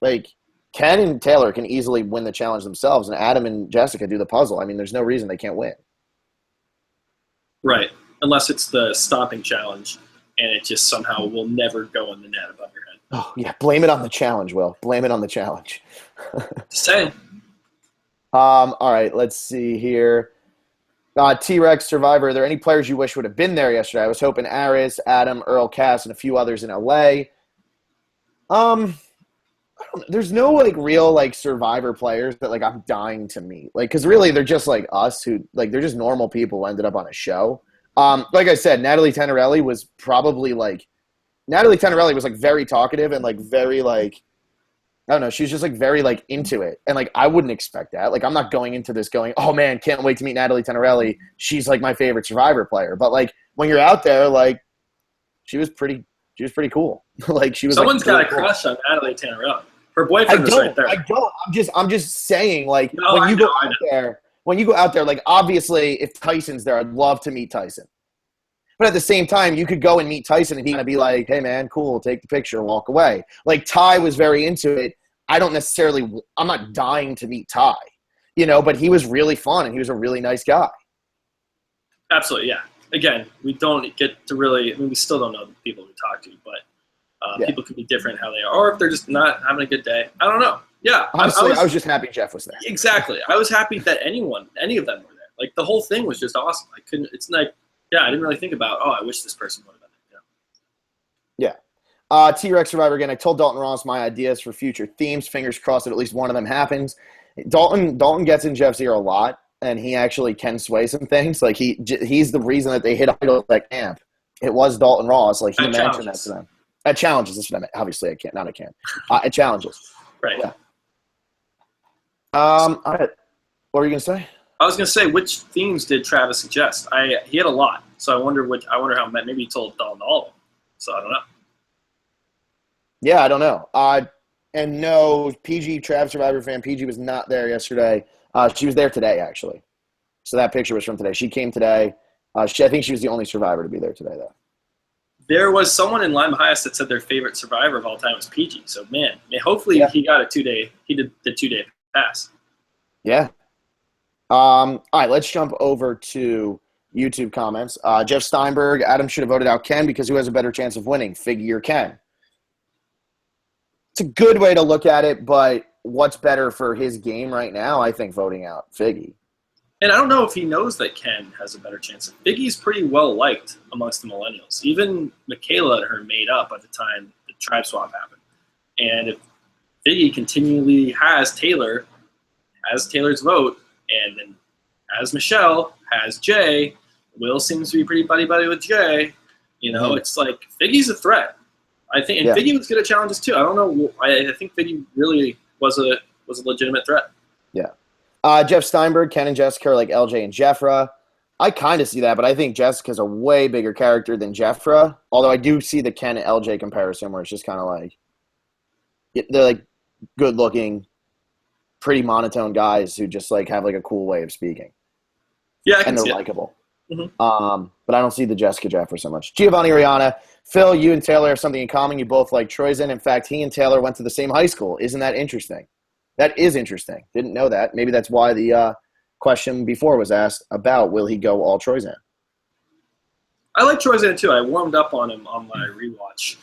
think. Ken and Taylor can easily win the challenge themselves, and Adam and Jessica do the puzzle. I mean, there's no reason they can't win. Right. Unless it's the stomping challenge, and it just somehow will never go in the net above your head. Oh, yeah. Blame it on the challenge, Will. Blame it on the challenge. Just saying. All right, let's see here. T-Rex Survivor, are there any players you wish would have been there yesterday? I was hoping Aris, Adam, Earl, Cass, and a few others in L.A. There's no real Survivor players that I'm dying to meet. Because really they're just like us who they're just normal people who ended up on a show. Like I said, Natalie Tenorelli was probably very talkative and very I don't know, she was just very into it. And I wouldn't expect that. I'm not going into this going, oh man, can't wait to meet Natalie Tenorelli. She's my favorite Survivor player. But when you're out there, she was pretty cool. She was someone's got a cool. crush on Natalie Tenorelli. Her boyfriend is right there. I don't. I'm just saying when you go out there, obviously if Tyson's there, I'd love to meet Tyson. But at the same time, you could go and meet Tyson and he's going to be like, hey, man, cool, take the picture, walk away. Ty was very into it. I'm not dying to meet Ty, but he was really fun and he was a really nice guy. Absolutely, yeah. Again, we don't get to really – we still don't know the people we talk to, but people can be different how they are. Or if they're just not having a good day. I don't know. Yeah. Honestly, I was just happy Jeff was there. Exactly. I was happy that any of them were there. The whole thing was just awesome. I didn't really think about, I wish this person would have been there. Yeah. T-Rex Survivor again. I told Dalton Ross my ideas for future themes. Fingers crossed that at least one of them happens. Dalton gets in Jeff's ear a lot, and he actually can sway some things. He's the reason that they hit Idol at that camp. It was Dalton Ross. He mentioned that to them. At challenges, that's what I meant. Obviously, I can't. Not I can. At challenges. Right. Yeah. All right. What were you going to say? I was going to say, which themes did Travis suggest? He had a lot, so I wonder how maybe he told Dalton all of them. So I don't know. Yeah, I don't know. And no, PG, Trav Survivor fan, PG was not there yesterday. She was there today, actually. So that picture was from today. She came today. I think she was the only Survivor to be there today, though. There was someone in Lima Highest that said their favorite Survivor of all time was PG. So, man, hopefully he got he did the 2-day pass. Yeah. All right, let's jump over to YouTube comments. Jeff Steinberg, Adam should have voted out Ken because who has a better chance of winning, Figgy or Ken? It's a good way to look at it, but what's better for his game right now? I think voting out Figgy. And I don't know if he knows that Ken has a better chance. Figgy's pretty well liked amongst the millennials. Even Michaela had her made up at the time the tribe swap happened. And if Figgy continually has Taylor's vote, and then has Michelle, has Jay. Will seems to be pretty buddy-buddy with Jay. It's like Figgy's a threat. I think, and Figgy was good at challenges too. I don't know. I think Figgy really was a legitimate threat. Yeah. Jeff Steinberg, Ken and Jessica are like LJ and Jeffra. I kind of see that, but I think Jessica's a way bigger character than Jeffra. Although I do see the Ken and LJ comparison where it's just kind of like they're like good-looking, pretty monotone guys who just like have like a cool way of speaking. Yeah, I can and they're see likable. Mm-hmm. But I don't see the Jessica Jeffra so much. Giovanni Rihanna, Phil, you and Taylor have something in common. You both like Troyzen. In fact, he and Taylor went to the same high school. Isn't that interesting? That is interesting. Didn't know that. Maybe that's why the question before was asked about will he go all Troyzen. I like Troyzen too. I warmed up on him on my rewatch,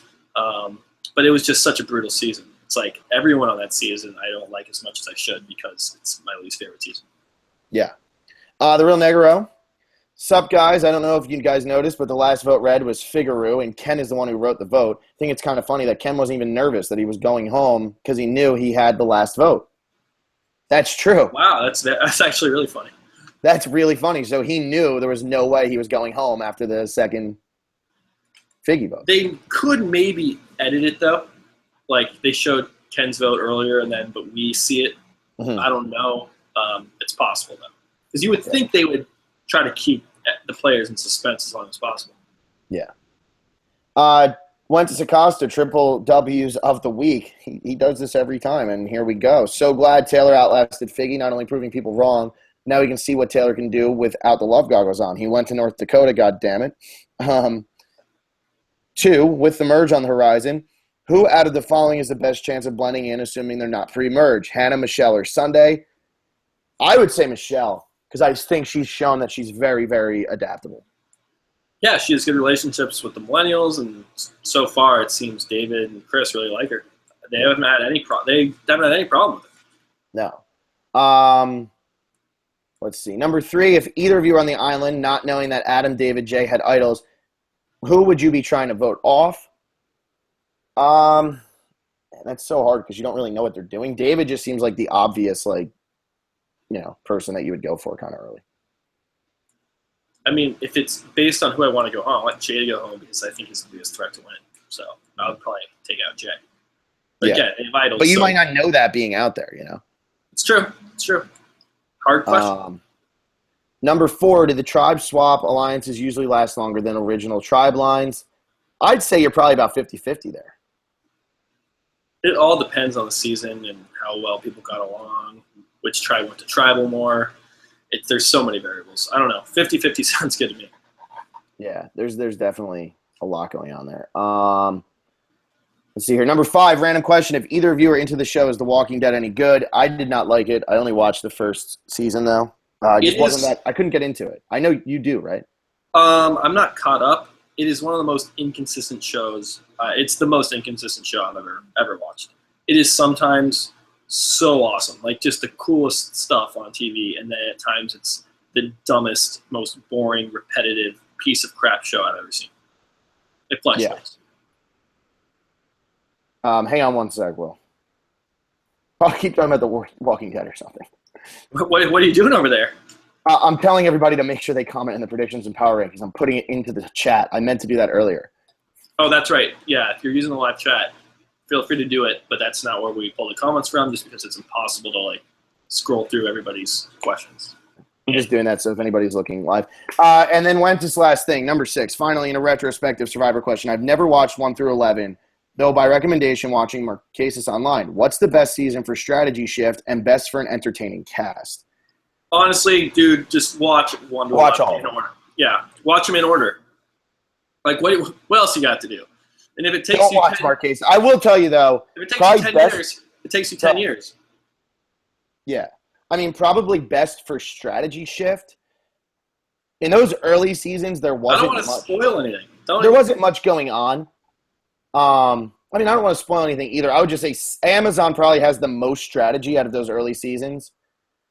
but it was just such a brutal season. It's like everyone on that season I don't like as much as I should because it's my least favorite season. Yeah. The Real Negro. Sup, guys? I don't know if you guys noticed, but the last vote read was Figaro, and Ken is the one who wrote the vote. I think it's kind of funny that Ken wasn't even nervous that he was going home because he knew he had the last vote. That's true. Wow, that's actually really funny. That's really funny. So he knew there was no way he was going home after the second Figgy vote. They could maybe edit it, though. Like, they showed Ken's vote earlier, but we see it. Mm-hmm. I don't know. It's possible, though. Because you would think they would try to keep the players in suspense as long as possible. Yeah. Went to Acosta, triple W's of the week. He does this every time, and here we go. So glad Taylor outlasted Figgy, not only proving people wrong, now we can see what Taylor can do without the love goggles on. He went to North Dakota, goddammit. 2, with the merge on the horizon, who out of the following is the best chance of blending in, assuming they're not pre-merge? Hannah, Michelle, or Sunday? I would say Michelle, because I think she's shown that she's very, very adaptable. Yeah, she has good relationships with the millennials, and so far it seems David and Chris really like her. They haven't had any problem with it. No. Let's see. Number 3, if either of you are on the island, not knowing that Adam, David, Jay had idols, who would you be trying to vote off? That's so hard because you don't really know what they're doing. David just seems like the obvious, person that you would go for kind of early. I mean, if it's based on who I want to go home, I want Jay to go home because I think he's the biggest threat to win. So I would probably take out Jay. But again, they have idols. But you might not know that being out there, It's true. It's true. Hard question. Number 4, do the tribe swap alliances usually last longer than original tribe lines? I'd say you're probably about 50-50 there. It all depends on the season and how well people got along, which tribe went to tribal more. There's so many variables. I don't know. 50-50 sounds good to me. Yeah, there's definitely a lot going on there. Let's see here. Number 5, random question. If either of you are into the show, is The Walking Dead any good? I did not like it. I only watched the first season, though. I couldn't get into it. I know you do, right? I'm not caught up. It is one of the most inconsistent shows. It's the most inconsistent show I've ever watched. It is sometimes so awesome, like just the coolest stuff on TV, and then at times it's the dumbest, most boring, repetitive piece of crap show I've ever seen. It fluctuates. Yeah. Hang on one sec, Will. I'll keep talking about The Walking Dead or something. What are you doing over there? I'm telling everybody to make sure they comment in the predictions and power rankings. I'm putting it into the chat. I meant to do that earlier. Oh, that's right. Yeah, if you're using the live chat, feel free to do it, but that's not where we pull the comments from just because it's impossible to scroll through everybody's questions. I'm just doing that so if anybody's looking live. And then went this last thing, number 6. Finally, in a retrospective Survivor question, I've never watched 1 through 11, though by recommendation watching Marquesas online. What's the best season for strategy shift and best for an entertaining cast? Honestly, dude, just watch 1 to 11 watch all in order. Yeah, watch them in order. What else you got to do? And if it takes you watch Marquesas. I will tell you though, if it takes you 10 years, it takes you 10 years. Yeah. I mean, probably best for strategy shift. In those early seasons, there wasn't much. I don't want to spoil anything. There wasn't much going on. I mean, I don't want to spoil anything either. I would just say Amazon probably has the most strategy out of those early seasons.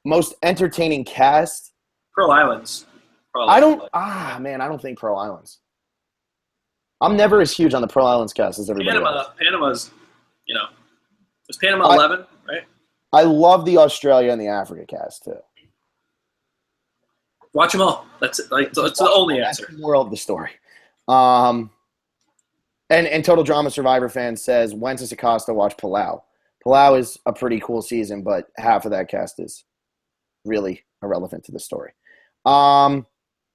Most entertaining cast. Pearl Islands. I don't think Pearl Islands. I'm never as huge on the Pearl Islands cast as everybody else. Panama's, Was Panama 11, right? I love the Australia and the Africa cast too. Watch them all. That's it. Like that's the only answer. That's the moral of the story. And Total Drama Survivor fan says Wences Acosta watch Palau. Palau is a pretty cool season, but half of that cast is really irrelevant to the story.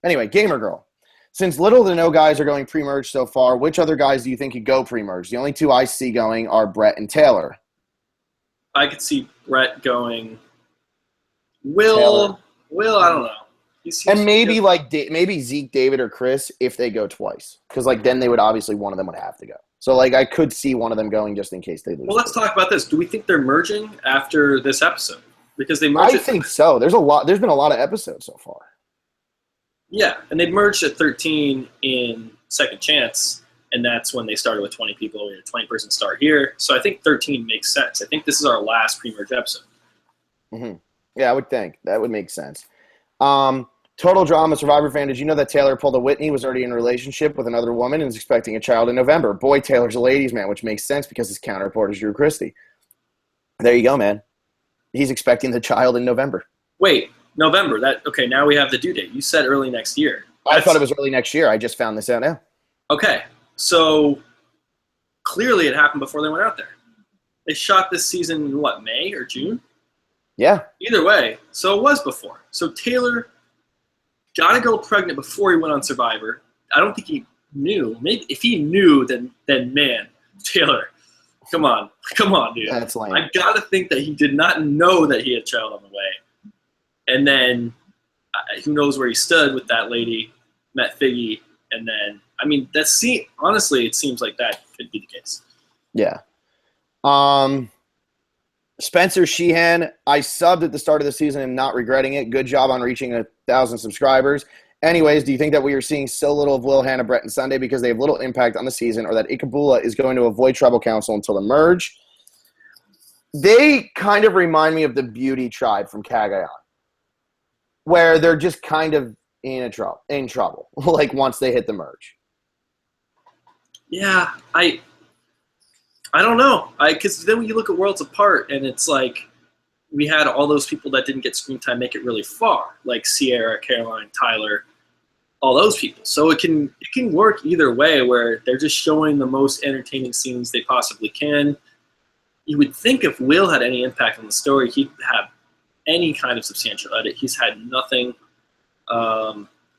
Anyway, Gamer Girl. Since little to no guys are going pre-merge so far, which other guys do you think could go pre-merge? The only two I see going are Brett and Taylor. I could see Brett going. Will, I don't know. And maybe maybe Zeke, David, or Chris if they go twice. Because then they would obviously one of them would have to go. So I could see one of them going just in case they lose. Well, let's talk about this. Do we think they're merging after this episode? Because they merged. I think so. There's been a lot of episodes so far. Yeah, and they merged at 13 in Second Chance, and that's when they started with 20 people. We had a 20-person start here. So I think 13 makes sense. I think this is our last pre-merge episode. Mm-hmm. Yeah, I would think. That would make sense. Total Drama Survivor fan, did you know that Taylor pulled a Whitney, was already in a relationship with another woman, and is expecting a child in November? Boy, Taylor's a ladies' man, which makes sense because his counterpart is Drew Christie. There you go, man. He's expecting the child in November. Wait. November. Okay, now we have the due date. You said early next year. I thought it was early next year. I just found this out now. Okay, so clearly it happened before they went out there. They shot this season in what, May or June? Yeah. Either way, so it was before. So Taylor got a girl pregnant before he went on Survivor. I don't think he knew. Maybe if he knew, then man, Taylor, come on, dude. That's lame. I gotta think that he did not know that he had a child on the way. And then who knows where he stood with that lady, met Figgy, and then, honestly, it seems like that could be the case. Yeah. Spencer Sheehan, I subbed at the start of the season and not regretting it. Good job on reaching 1,000 subscribers. Anyways, do you think that we are seeing so little of Will, Hannah, Brett, and Sunday because they have little impact on the season, or that Ikabula is going to avoid Tribal Council until the merge? They kind of remind me of the Beauty Tribe from Cagayan, where they're just kind of in trouble, once they hit the merge. Yeah, I don't know. Because then when you look at Worlds Apart, and it's like we had all those people that didn't get screen time make it really far, like Sierra, Caroline, Tyler, all those people. So it can work either way, where they're just showing the most entertaining scenes they possibly can. You would think if Will had any impact on the story, he'd have any kind of substantial edit. He's had nothing.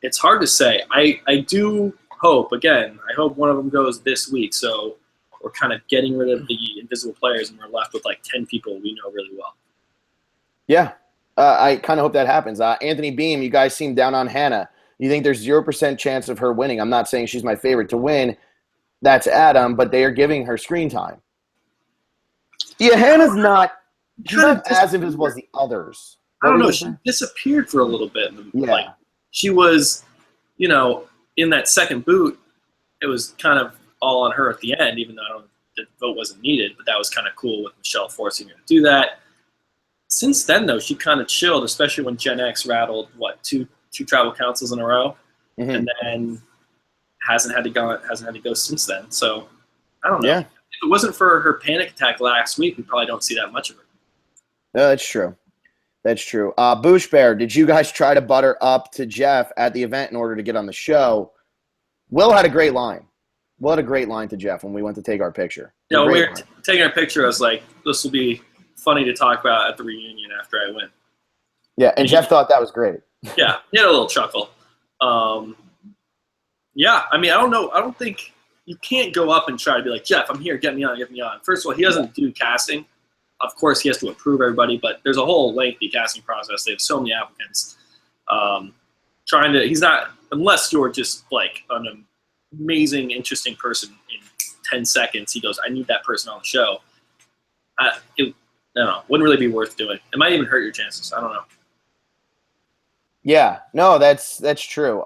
It's hard to say. I do hope, again, I hope one of them goes this week, so we're kind of getting rid of the invisible players and we're left with 10 people we know really well. Yeah. I kind of hope that happens. Anthony Beam, you guys seem down on Hannah. You think there's 0% chance of her winning? I'm not saying she's my favorite to win. That's Adam, but they are giving her screen time. Yeah, Hannah's not – she's not as invisible as the others. I don't know. She disappeared for a little bit. Yeah. She was, in that second boot, it was kind of all on her at the end, even though the vote wasn't needed. But that was kind of cool with Michelle forcing her to do that. Since then, though, she kind of chilled, especially when Gen X rattled, two tribal councils in a row. Mm-hmm. And then hasn't had to go since then. So, I don't know. Yeah. If it wasn't for her panic attack last week, we probably don't see that much of her. No, that's true. That's true. Boosh Bear, did you guys try to butter up to Jeff at the event in order to get on the show? Will had a great line. Will had a great line to Jeff when we went to take our picture. Yeah, when we were taking our picture, I was like, this will be funny to talk about at the reunion after I win. Yeah, and Jeff thought that was great. Yeah, he had a little chuckle. Yeah, I don't know. I don't think you can't go up and try to be like, Jeff, I'm here, get me on. First of all, he doesn't do casting. Of course, he has to approve everybody, but there's a whole lengthy casting process. They have so many applicants. He's not, unless you're just an amazing, interesting person in 10 seconds, he goes, I need that person on the show. I don't know. Wouldn't really be worth doing. It might even hurt your chances. I don't know. Yeah, no, that's true.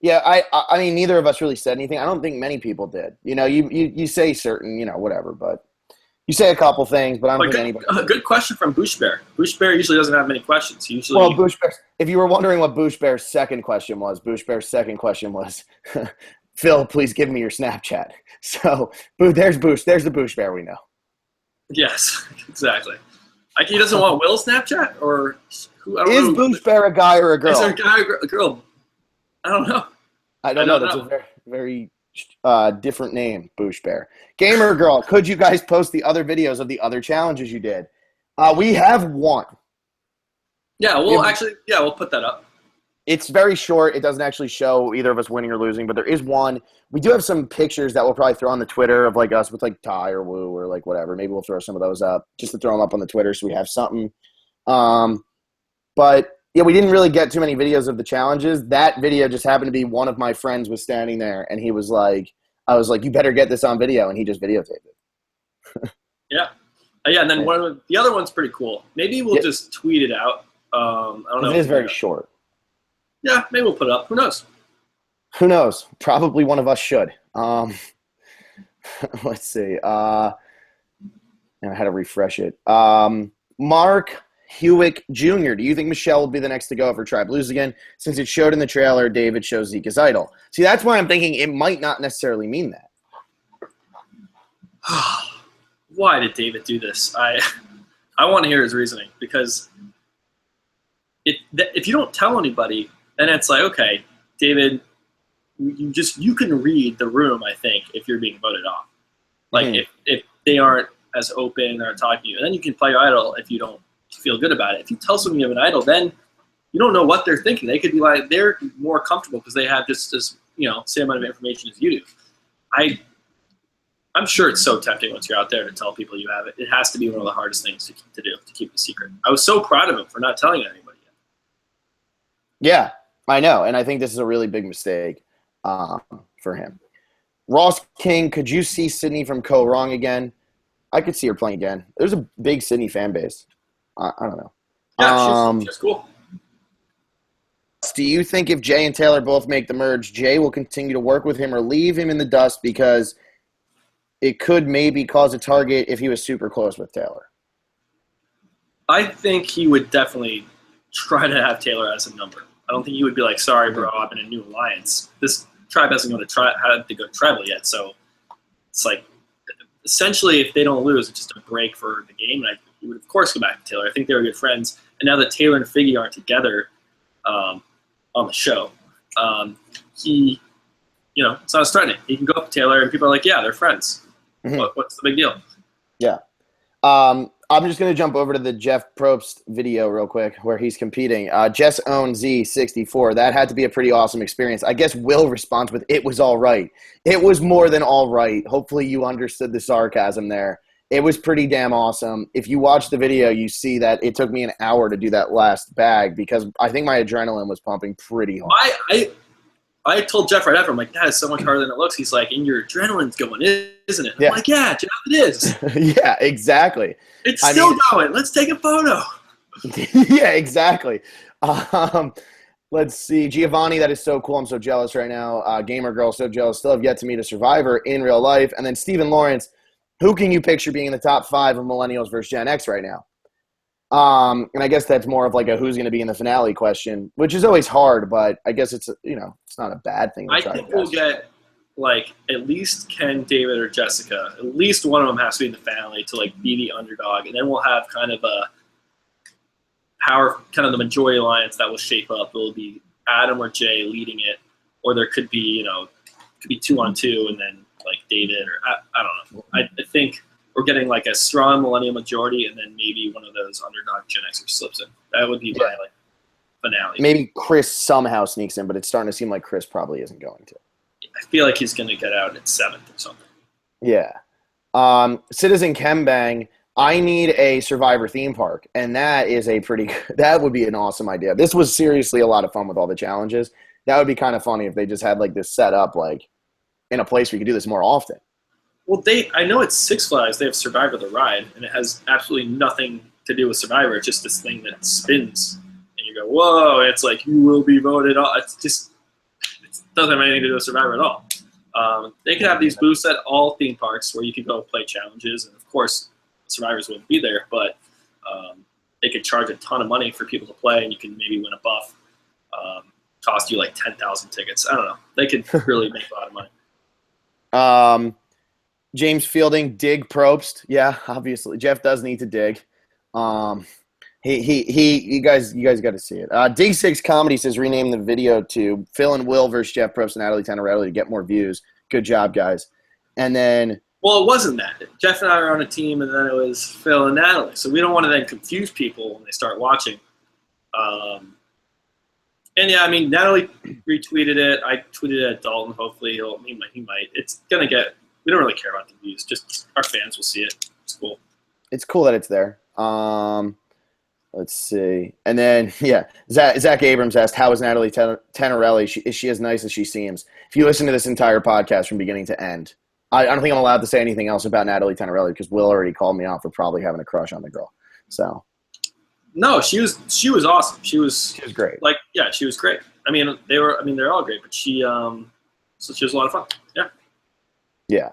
Yeah, I mean, neither of us really said anything. I don't think many people did. You say certain, whatever, but you say a couple things, but I don't think anybody. A good question from Boosh Bear. Boosh Bear usually doesn't have many questions. Boosh Bear. If you were wondering what Boosh Bear's second question was, Boosh Bear's second question was, Phil, please give me your Snapchat. So, there's Boosh. There's the Boosh Bear we know. Yes, exactly. Like he doesn't want Will's Snapchat or who? I don't Is know. Boosh Bear a guy or a Is there girl? a guy or a girl? I don't know. I I don't know. don't That's a know. very different name, Boosh Bear. Gamer Girl, could you guys post the other videos of the other challenges you did? We have one. Yeah, We we'll have, actually, yeah, we'll put that up. it's very short. It doesn't actually show either of us winning or losing, but there is one. We do have some pictures that we'll probably throw on the Twitter of like us with like Ty or Woo or like whatever. Maybe we'll throw some of those up just to throw them up on the Twitter so we have something. Um, But yeah, we didn't really get too many videos of the challenges. That video just happened to be one of my friends was standing there, and he was like, I was like, you better get this on video, and he just videotaped it. Yeah. Yeah, and then Yeah. one of the other one's pretty cool. Maybe we'll just tweet it out. I don't know. It is very short. Yeah, maybe we'll put it up. Who knows? Who knows? Probably one of us should. Let's see. I had to refresh it. Mark Hewick Jr. Do you think Michelle will be the next to go for Tribe Lose again? Since it showed in the trailer, David shows Zeke as idol. See, that's why I'm thinking it might not necessarily mean that. Why did David do this? I want to hear his reasoning because if you don't tell anybody, then it's like, okay, David, you can read the room. I think if you're being voted off, like if they aren't as open or talking to you, and then you can play your idol if you don't feel good about it. If you tell someone you have an idol, then you don't know what they're thinking. They could be like they're more comfortable because they have just as same amount of information as you do. I'm sure it's so tempting once you're out there to tell people you have it. It has to be one of the hardest things to do, to keep a secret. I was so proud of him for not telling anybody yet. Yeah, I know. And I think this is a really big mistake for him. Ross King, could you see Sydney from Co Wrong again? I could see her playing again. There's a big Sydney fan base. I don't know. Yeah, she's cool. Do you think if Jay and Taylor both make the merge, Jay will continue to work with him or leave him in the dust because it could maybe cause a target if he was super close with Taylor? I think he would definitely try to have Taylor as a number. I don't think he would be like, sorry, bro, I'm in a new alliance. This tribe hasn't had to go tribal yet, so it's like essentially if they don't lose, it's just a break for the game. And he would, of course, go back to Taylor. I think they were good friends. And now that Taylor and Figgy aren't together on the show, he, it's not as threatening. He can go up to Taylor and people are like, yeah, they're friends. What's the big deal? Yeah. I'm just going to jump over to the Jeff Probst video real quick where he's competing. Jess owned Z64. That had to be a pretty awesome experience. I guess Will responds with, it was all right. It was more than all right. Hopefully you understood the sarcasm there. It was pretty damn awesome. If you watch the video, you see that it took me an hour to do that last bag because I think my adrenaline was pumping pretty hard. I told Jeff right after, I'm like, that is so much harder than it looks. He's like, and your adrenaline's going, isn't it? I'm like, yeah, Jeff, it is. Yeah, exactly. It's still going. Let's take a photo. Yeah, exactly. Let's see. Giovanni, that is so cool. I'm so jealous right now. Gamer Girl, so jealous. Still have yet to meet a survivor in real life. And then Stephen Lawrence, who can you picture being in the top 5 of Millennials versus Gen X right now? And I guess that's more of like a who's going to be in the finale question, which is always hard, but I guess it's it's not a bad thing. I think we'll get like at least Ken, David, or Jessica. At least one of them has to be in the finale to like be the underdog, and then we'll have kind of a power, kind of the majority alliance that will shape up. It will be Adam or Jay leading it, or there could be 2-on-2, and then like David or I don't know. I think we're getting like a strong millennial majority, and then maybe one of those underdog Gen Xers slips in. That would be my like finale. Maybe Chris somehow sneaks in, but it's starting to seem like Chris probably isn't going to. I feel like he's going to get out at 7th or something. Yeah. Citizen Kembang, I need a Survivor theme park, and that would be an awesome idea. This was seriously a lot of fun with all the challenges. That would be kind of funny if they just had like this set up like in a place where you could do this more often. Well, I know it's Six Flags. They have Survivor the Ride, and it has absolutely nothing to do with Survivor. It's just this thing that spins, and you go, whoa, and it's like, you will be voted off. It doesn't have anything to do with Survivor at all. They could have these booths at all theme parks where you can go play challenges, and of course, survivors wouldn't be there, but they could charge a ton of money for people to play, and you can maybe win a buff. Cost you like 10,000 tickets. I don't know. They could really make a lot of money. James Fielding, dig Probst. Yeah, obviously. Jeff does need to dig. Um, you guys got to see it. D6 Comedy says rename the video to Phil and Will versus Jeff Probst and Natalie Tenorelli to get more views. Good job, guys. And then, well, it wasn't that. Jeff and I were on a team, and then it was Phil and Natalie. So we don't want to then confuse people when they start watching. And yeah, I mean, Natalie retweeted it. I tweeted it at Dalton. Hopefully, he might. It's gonna get. We don't really care about the views. Just our fans will see it. It's cool. It's cool that it's there. Let's see. And then, yeah, Zach Abrams asked, how is Natalie Tenorelli? Is she as nice as she seems? If you listen to this entire podcast from beginning to end, I don't think I'm allowed to say anything else about Natalie Tenorelli because Will already called me out for probably having a crush on the girl. So. No, she was awesome. She was great. Like, yeah, she was great. They're all great, but so she was a lot of fun. Yeah. Yeah.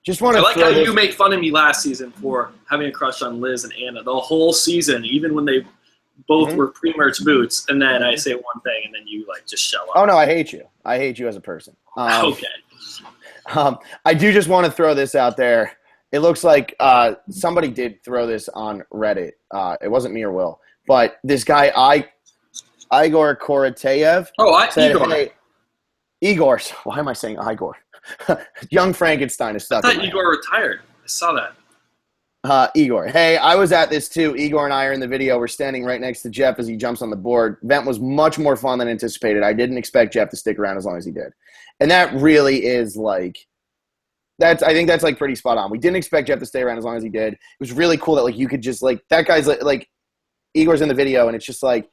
Just want to. I like how you make fun of me last season for having a crush on Liz and Anna the whole season, even when they both were pre-merch boots. And then I say one thing, and then you like just show up. Oh no, I hate you. I hate you as a person. Okay. I do just want to throw this out there. It looks like somebody did throw this on Reddit. It wasn't me or Will, but this guy Igor Korotayev. Said, Igor. Hey, Igor. Why am I saying Igor? Young Frankenstein is stuck. I thought Igor retired. I saw that. Igor. Hey, I was at this too. Igor and I are in the video. We're standing right next to Jeff as he jumps on the board. Event was much more fun than anticipated. I didn't expect Jeff to stick around as long as he did. And that really is like, I think that's like pretty spot on. We didn't expect Jeff to stay around as long as he did. It was really cool that like you could just like, that guy's like Igor's in the video and it's just like,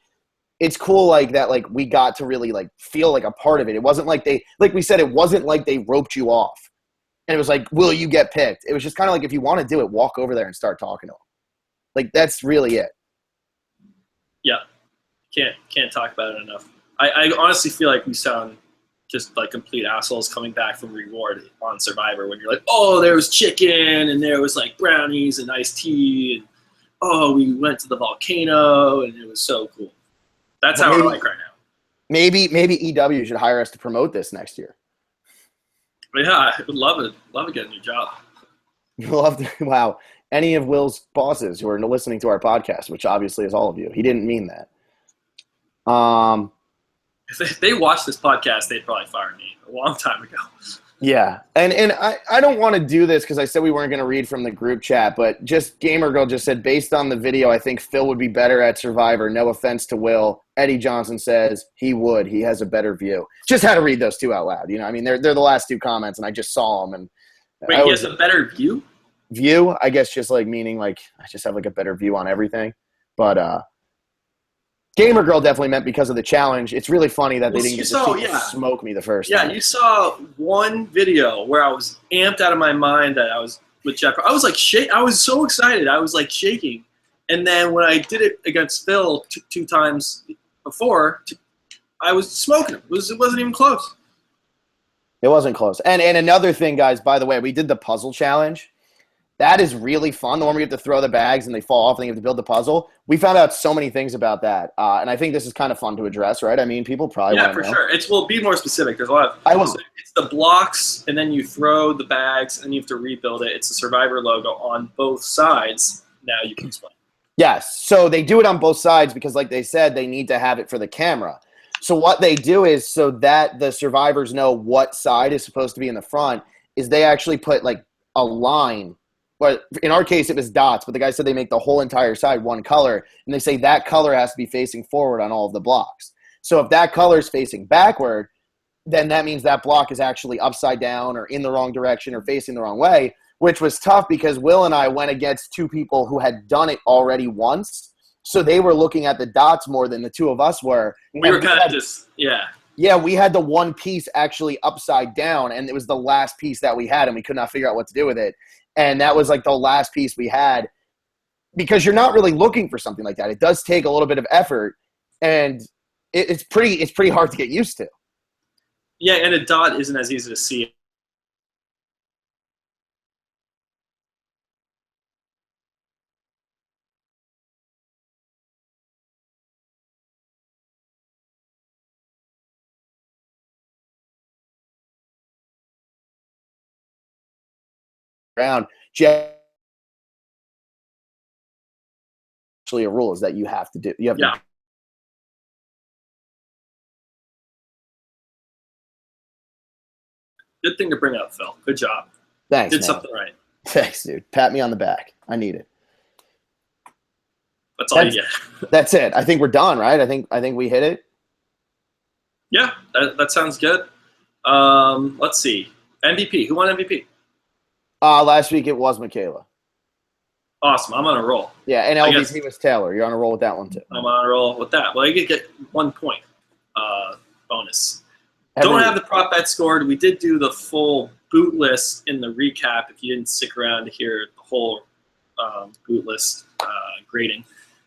it's cool like that, like we got to really like feel like a part of it. It wasn't like like we said, it wasn't like they roped you off and it was like, will you get picked? It was just kind of like, if you want to do it, walk over there and start talking to him. Like, that's really it. Yeah. Can't talk about it enough. I honestly feel like we sound just like complete assholes coming back from reward on Survivor when you're like, oh, there was chicken and there was like brownies and iced tea. And oh, we went to the volcano and it was so cool. That's how we're like right now. Maybe EW should hire us to promote this next year. But yeah, I would love it. Love to get a new job. Love to. Wow. Any of Will's bosses who are listening to our podcast, which obviously is all of you. He didn't mean that. If they watched this podcast, they'd probably fire me a long time ago. Yeah. And I don't want to do this because I said we weren't going to read from the group chat, but just Gamer Girl just said, based on the video, I think Phil would be better at Survivor. No offense to Will. Eddie Johnson says he would. He has a better view. Just had to read those two out loud. You know, I mean, they're the last two comments, and I just saw them. And wait, he has a better view? View, I guess, just like meaning like I just have like a better view on everything. But Gamer Girl definitely meant because of the challenge. It's really funny that they didn't get to smoke me the first time. Yeah, you saw one video where I was amped out of my mind that I was with Jeff. I was like I was so excited. I was like shaking. And then when I did it against Phil two times before, I was smoking him. It wasn't even close. It wasn't close. And another thing, guys, by the way, we did the puzzle challenge. That is really fun. The one where you have to throw the bags and they fall off and you have to build the puzzle. We found out so many things about that. And I think this is kind of fun to address, right? I mean, people probably want to know. Yeah, for sure. Be more specific. There's a lot of – it's the blocks and then you throw the bags and you have to rebuild it. It's the Survivor logo on both sides. Now you can explain. Yes. So they do it on both sides because, like they said, they need to have it for the camera. So what they do is so that the survivors know what side is supposed to be in the front is they actually put like a line. But in our case, it was dots. But the guy said they make the whole entire side one color. And they say that color has to be facing forward on all of the blocks. So if that color is facing backward, then that means that block is actually upside down or in the wrong direction or facing the wrong way, which was tough because Will and I went against two people who had done it already once. So they were looking at the dots more than the two of us were. We were kind of just, yeah. Yeah, we had the one piece actually upside down, and it was the last piece that we had, and we could not figure out what to do with it. And that was like the last piece we had because you're not really looking for something like that. It does take a little bit of effort, and it's pretty hard to get used to. Yeah, and a dot isn't as easy to see around. Actually, a rule is that you have to do. You have to. Good thing to bring up, Phil. Good job. Thanks, Did man. something right. Thanks, dude. Pat me on the back. I need it. That's all you get. That's it. I think we're done, right? I think we hit it. Yeah, that sounds good. Let's see. MVP. Who won MVP? Last week it was Michaela. Awesome. I'm on a roll. Yeah, and LVP was Taylor. You're on a roll with that one too. I'm on a roll with that. Well, you could get 1 point bonus. Don't have the prop bet scored. We did do the full boot list in the recap if you didn't stick around to hear the whole boot list grading.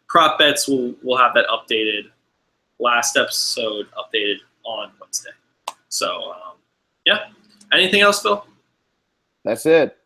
Prop bets, we'll have that updated. Last episode updated on Wednesday. So, yeah. Anything else, Phil? That's it.